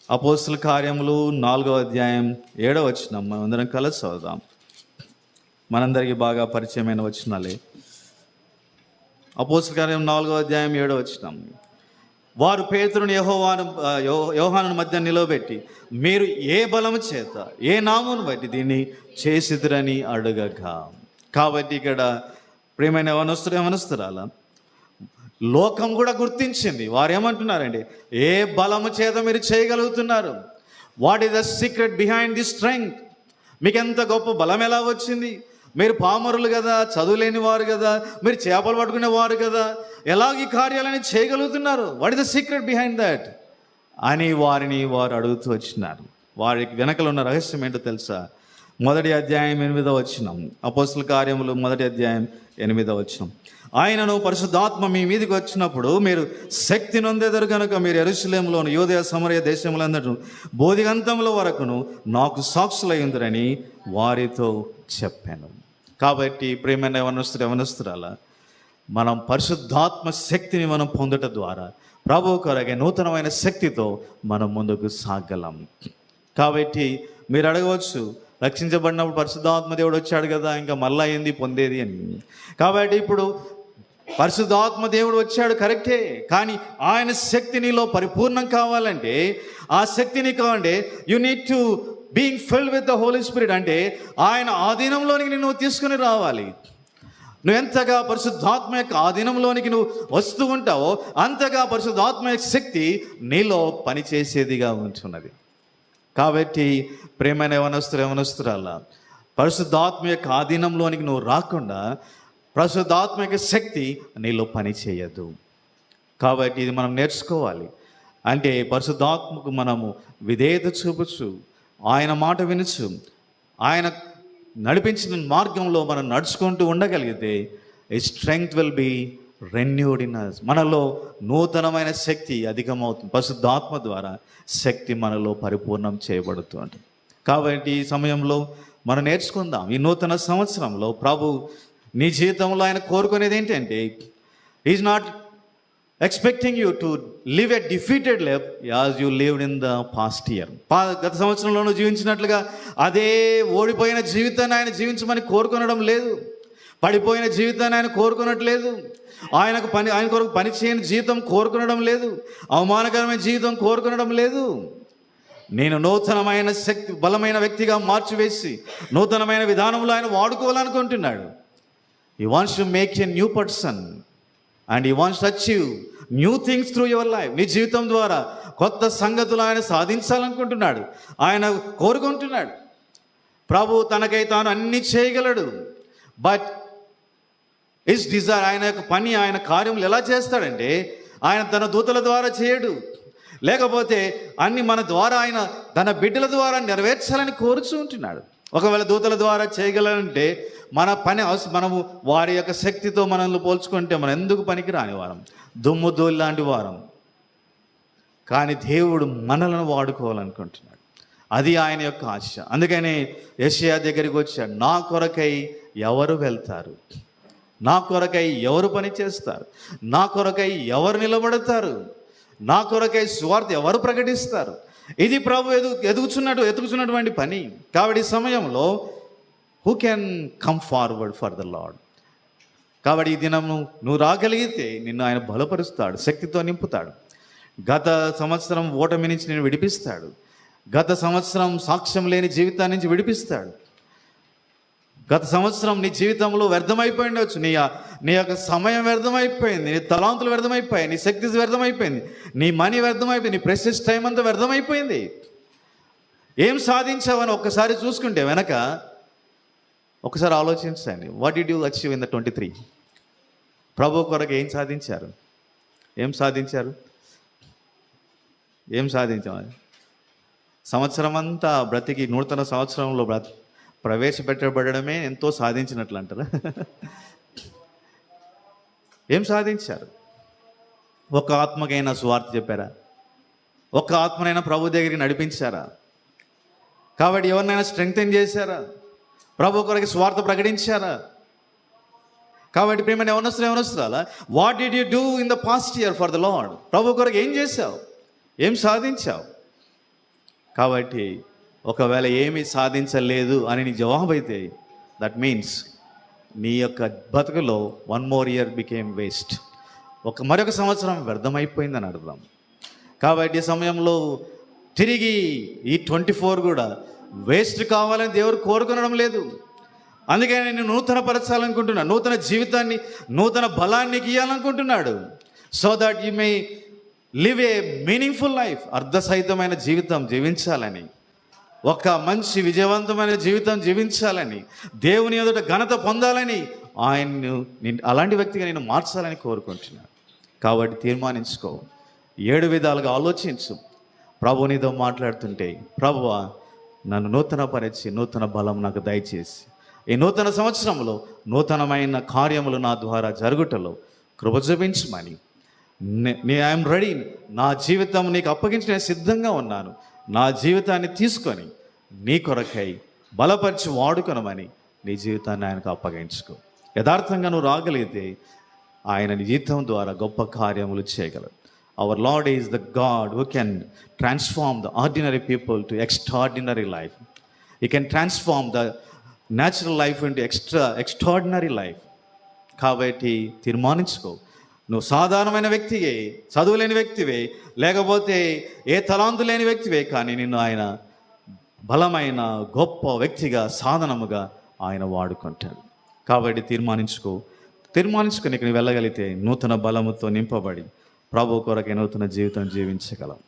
S1: అపోస్తల కార్యములు 4వ అధ్యాయం 7వ వచనం మనం అందరం కలిసి చదువుదాం. మనందరికీ బాగా పరిచయమైన వచనాలే. అపోస్తల కార్యం 4వ అధ్యాయం 7వ వచనం. వారు పేతురుని యోహాను మధ్య నిలవబెట్టి మీరు ఏ బలము చేత ఏ నామమును బట్టి దీన్ని చేసిదురని అడగగా. కాబట్టి ఇక్కడ ప్రియమైన యవనస్తురాల లోకం కూడా గుర్తించింది. వారు ఏమంటున్నారండి? ఏ బలము చేత మీరు చేయగలుగుతున్నారు? What is the secret behind the strength? మీకు ఎంత గొప్ప బలం ఎలా వచ్చింది? మీరు పామరులు కదా, చదువులేని వారు కదా, మీరు చేపలు పట్టుకునేవారు కదా, ఎలాగ ఈ కార్యాలని చేయగలుగుతున్నారు? What is the secret behind that అని వారు అడుగుతూ వచ్చినారు. వారికి వెనకలు ఉన్న రహస్యం ఏంటో తెలుసా? 1వ అధ్యాయం 8వ వచనం. అపోస్తల కార్యములు 1వ అధ్యాయం 8వ వచనం. ఆయనను పరిశుద్ధాత్మ మీ మీదకి వచ్చినప్పుడు మీరు శక్తి నొందెదరు కనుక మీరు యెరూషలేములోను యూదయ సమరయ దేశములందరూ బోధిగంతముల వరకును నాకు సాక్షులయ్యుందురని వారితో చెప్పాను. కాబట్టి ప్రియమైన యవనస్తురాల మనం పరిశుద్ధాత్మ శక్తిని మనం పొందటం ద్వారా ప్రభువు కొరకే నూతనమైన శక్తితో మనం ముందుకు సాగలం. కాబట్టి మీరు అడగవచ్చు, రక్షించబడినప్పుడు పరిశుద్ధాత్మ దేవుడు వచ్చాడు కదా, ఇంకా మళ్ళా ఏంది పొందేది అని. కాబట్టి ఇప్పుడు పరిశుద్ధాత్మ దేవుడు వచ్చాడు కరెక్టే, కానీ ఆయన శక్తి నీలో పరిపూర్ణం కావాలంటే, ఆ శక్తిని కావాలంటే you need to being filled with the Holy Spirit. అంటే ఆయన ఆధీనంలోనికి నువ్వు తీసుకుని రావాలి. నువ్వు ఎంతగా పరిశుద్ధాత్మ యొక్క ఆధీనంలోనికి నువ్వు వస్తూ ఉంటావో అంతగా పరిశుద్ధాత్మ యొక్క శక్తి నీలో పనిచేసేదిగా ఉంటున్నది. కాబట్టి ప్రేమైన యవనస్తురాల పరిశుద్ధాత్మ యొక్క ఆధీనంలోనికి నువ్వు రాకుండా పరిశుద్ధాత్మ యొక్క శక్తి నీలో పని చేయదు. కాబట్టి ఇది మనం నేర్చుకోవాలి. అంటే పరిశుద్ధాత్మకు మనము విధేయత చూపచ్చు, ఆయన మాట వినచ్చు, ఆయన నడిపించిన మార్గంలో మనం నడుచుకుంటూ ఉండగలిగితే ఈ strength will be renewed in us. మనలో నూతనమైన శక్తి అధికమవుతుంది. పరిశుద్ధాత్మ ద్వారా శక్తి మనలో పరిపూర్ణం చేయబడుతుంది. కాబట్టి ఈ సమయంలో మనం నేర్చుకుందాం. ఈ నూతన సంవత్సరంలో ప్రభు నీ జీవితంలో ఆయన కోరుకునేది ఏంటంటే, is not expecting you to live a defeated life as you lived in the past year. గత సంవత్సరంలో జీవించినట్లుగా అదే ఓడిపోయిన జీవితాన్ని ఆయన జీవించమని కోరుకొనడం లేదు. పడిపోయిన జీవితాన్ని ఆయన కోరుకునట్లేదు. ఆయన కొరకు పని చేయని జీవితం కోరుకునడం లేదు. అవమానకరమైన జీవితం కోరుకునడం లేదు. నేను నూతనమైన శక్తి బలమైన వ్యక్తిగా మార్చివేసి నూతనమైన విధానంలో ఆయన వాడుకోవాలనుకుంటున్నాడు. He wants to make you a new person and he wants to achieve new things through your life. నీ జీవితం ద్వారా కొత్త సంగతులు ఆయన సాధించాలనుకుంటున్నాడు, ఆయన కోరుకుంటున్నాడు. ప్రభు తనకై తాను అన్ని చేయగలడు. బట్ హిస్ డిజైర్, ఆయన యొక్క పని, ఆయన కార్యములు ఎలా చేస్తాడంటే ఆయన తన దూతల ద్వారా చేయడు, లేకపోతే అన్ని మన ద్వారా ఆయన తన బిడ్డల ద్వారా నెరవేర్చాలని కోరుచూ ఉంటున్నాడు. ఒకవేళ దూతల ద్వారా చేయగలంటే మన పని మనము వారి యొక్క శక్తితో మనల్ని పోల్చుకుంటే మనం ఎందుకు పనికి రాని వారం, దుమ్ము ధూళి లాంటి వారం. కానీ దేవుడు మనలను వాడుకోవాలనుకుంటున్నాడు. అది ఆయన యొక్క ఆశ. అందుకని యెషయా దగ్గరికి వచ్చాడు. నా కొరకై ఎవరు వెళ్తారు, నా కొరకై ఎవరు పని చేస్తారు, నా కొరకై ఎవరు నిలబడతారు, నా కొరకై సువార్త ఎవరు ప్రకటిస్తారు? ఇది ప్రభు ఎదుగుచున్నటువంటి పని. కాబట్టి ఈ సమయంలో who can come forward for the lord? కాబట్టి ఈ దినం నువ్వు రాగలిగితే నిన్ను ఆయన బలపరుస్తాడు, శక్తితో నింపుతాడు. గత సంవత్సరం ఓటమి నుంచి నేను విడిపిస్తాడు. గత సంవత్సరం సాక్ష్యం లేని జీవితాన్ని నుంచి విడిపిస్తాడు. గత సంవత్సరం నీ జీవితంలో వ్యర్థమైపోయి ఉండవచ్చు. నీ యొక్క సమయం వ్యర్థమైపోయింది, నీ తలాంతులు వ్యర్థమైపోయాయి, నీ శక్తి వ్యర్థమైపోయింది, నీ మనీ వ్యర్థమైపోయింది, నీ ప్రెషస్ టైం అంతా వ్యర్థమైపోయింది. ఏం సాధించావని ఒక్కసారి చూసుకుంటే వెనక ఒకసారి ఆలోచించండి. What did you achieve in the 23? ప్రభు కొరకు ఏం సాధించారు? ఏం సాధించారు? ఏం సాధించామని సంవత్సరం అంతా బ్రతికి నూతన సంవత్సరంలో ప్రవేశపెట్టబడమే ఎంతో సాధించినట్లు అంటారా? ఏం సాధించారు? ఒక్క ఆత్మకైనా సువార్త చెప్పారా? ఒక్క ఆత్మనైనా ప్రభు దగ్గరికి నడిపించారా? కాబట్టి ఎవరినైనా స్ట్రెంగ్తెన్ చేశారా? ప్రభు కొరకు స్వార్థ ప్రకటించారా? కాబట్టి ప్రేమ ఎవరొస్తారా? What did you do in the past year for the Lord? ప్రభు కొరకు ఏం చేశావు? ఏం సాధించావు? కాబట్టి ఒకవేళ ఏమీ సాధించలేదు అని నీ జవాబు అయితే దట్ మీన్స్ నీ యొక్క బతుకులో 1 more year బికేమ్ వేస్ట్. మరొక సంవత్సరం వ్యర్థమైపోయిందని అర్థం. కాబట్టి ఈ సమయంలో తిరిగి ఈ 24 కూడా వేస్ట్ కావాలని దేవుడు కోరుకునడం లేదు. అందుకే నేను నూతన పరచాలనుకుంటున్నాను, నూతన జీవితాన్ని, నూతన బలాన్ని గీయాలనుకుంటున్నాడు. So that you may live a meaningful life. అర్థసహితమైన జీవితం జీవించాలని, ఒక మంచి విజయవంతమైన జీవితం జీవించాలని, దేవుని ఎదుట ఘనత పొందాలని, ఆయన్ను అలాంటి వ్యక్తిగా నేను మార్చాలని కోరుకుంటున్నాను. కాబట్టి తీర్మానించుకో, 7 విధాలుగా ఆలోచించు. ప్రభు నీతో మాట్లాడుతుంటే, ప్రభువా నన్ను నూతనపరిచి నూతన బలం నాకు దయచేసి ఈ నూతన సంవత్సరంలో నూతనమైన కార్యములు నా ద్వారా జరుగుటలో కృప చూపించమని, ఐఎమ్ రెడీ, నా జీవితం నీకు అప్పగించి నేను సిద్ధంగా ఉన్నాను, నా జీవితాన్ని తీసుకొని నీ కొరకై బలపరిచి వాడుకొనమని నీ జీవితాన్ని ఆయనకు అప్పగించుకో. యథార్థంగా నువ్వు రాగలిగితే ఆయన నీ జీవితం ద్వారా గొప్ప కార్యములు చేయగలరు. Our Lord is the God who can transform the ordinary people to extraordinary life. He can transform the natural life into extraordinary life. కాబట్టి తీర్మానించుకో, నువ్వు సాధారణమైన వ్యక్తివే, చదువులేని వ్యక్తివే, లేకపోతే ఏ తలాంతు లేని వ్యక్తివే, కానీ నిన్ను ఆయన బలమైన గొప్ప వ్యక్తిగా, సాధనముగా ఆయన వాడుకుంటాడు. కాబట్టి తీర్మానించుకొని ఇక్కడ వెళ్ళగలిగితే నూతన బలముతో నింపబడి ప్రభు కొరకు నూతన జీవితం జీవించగలం.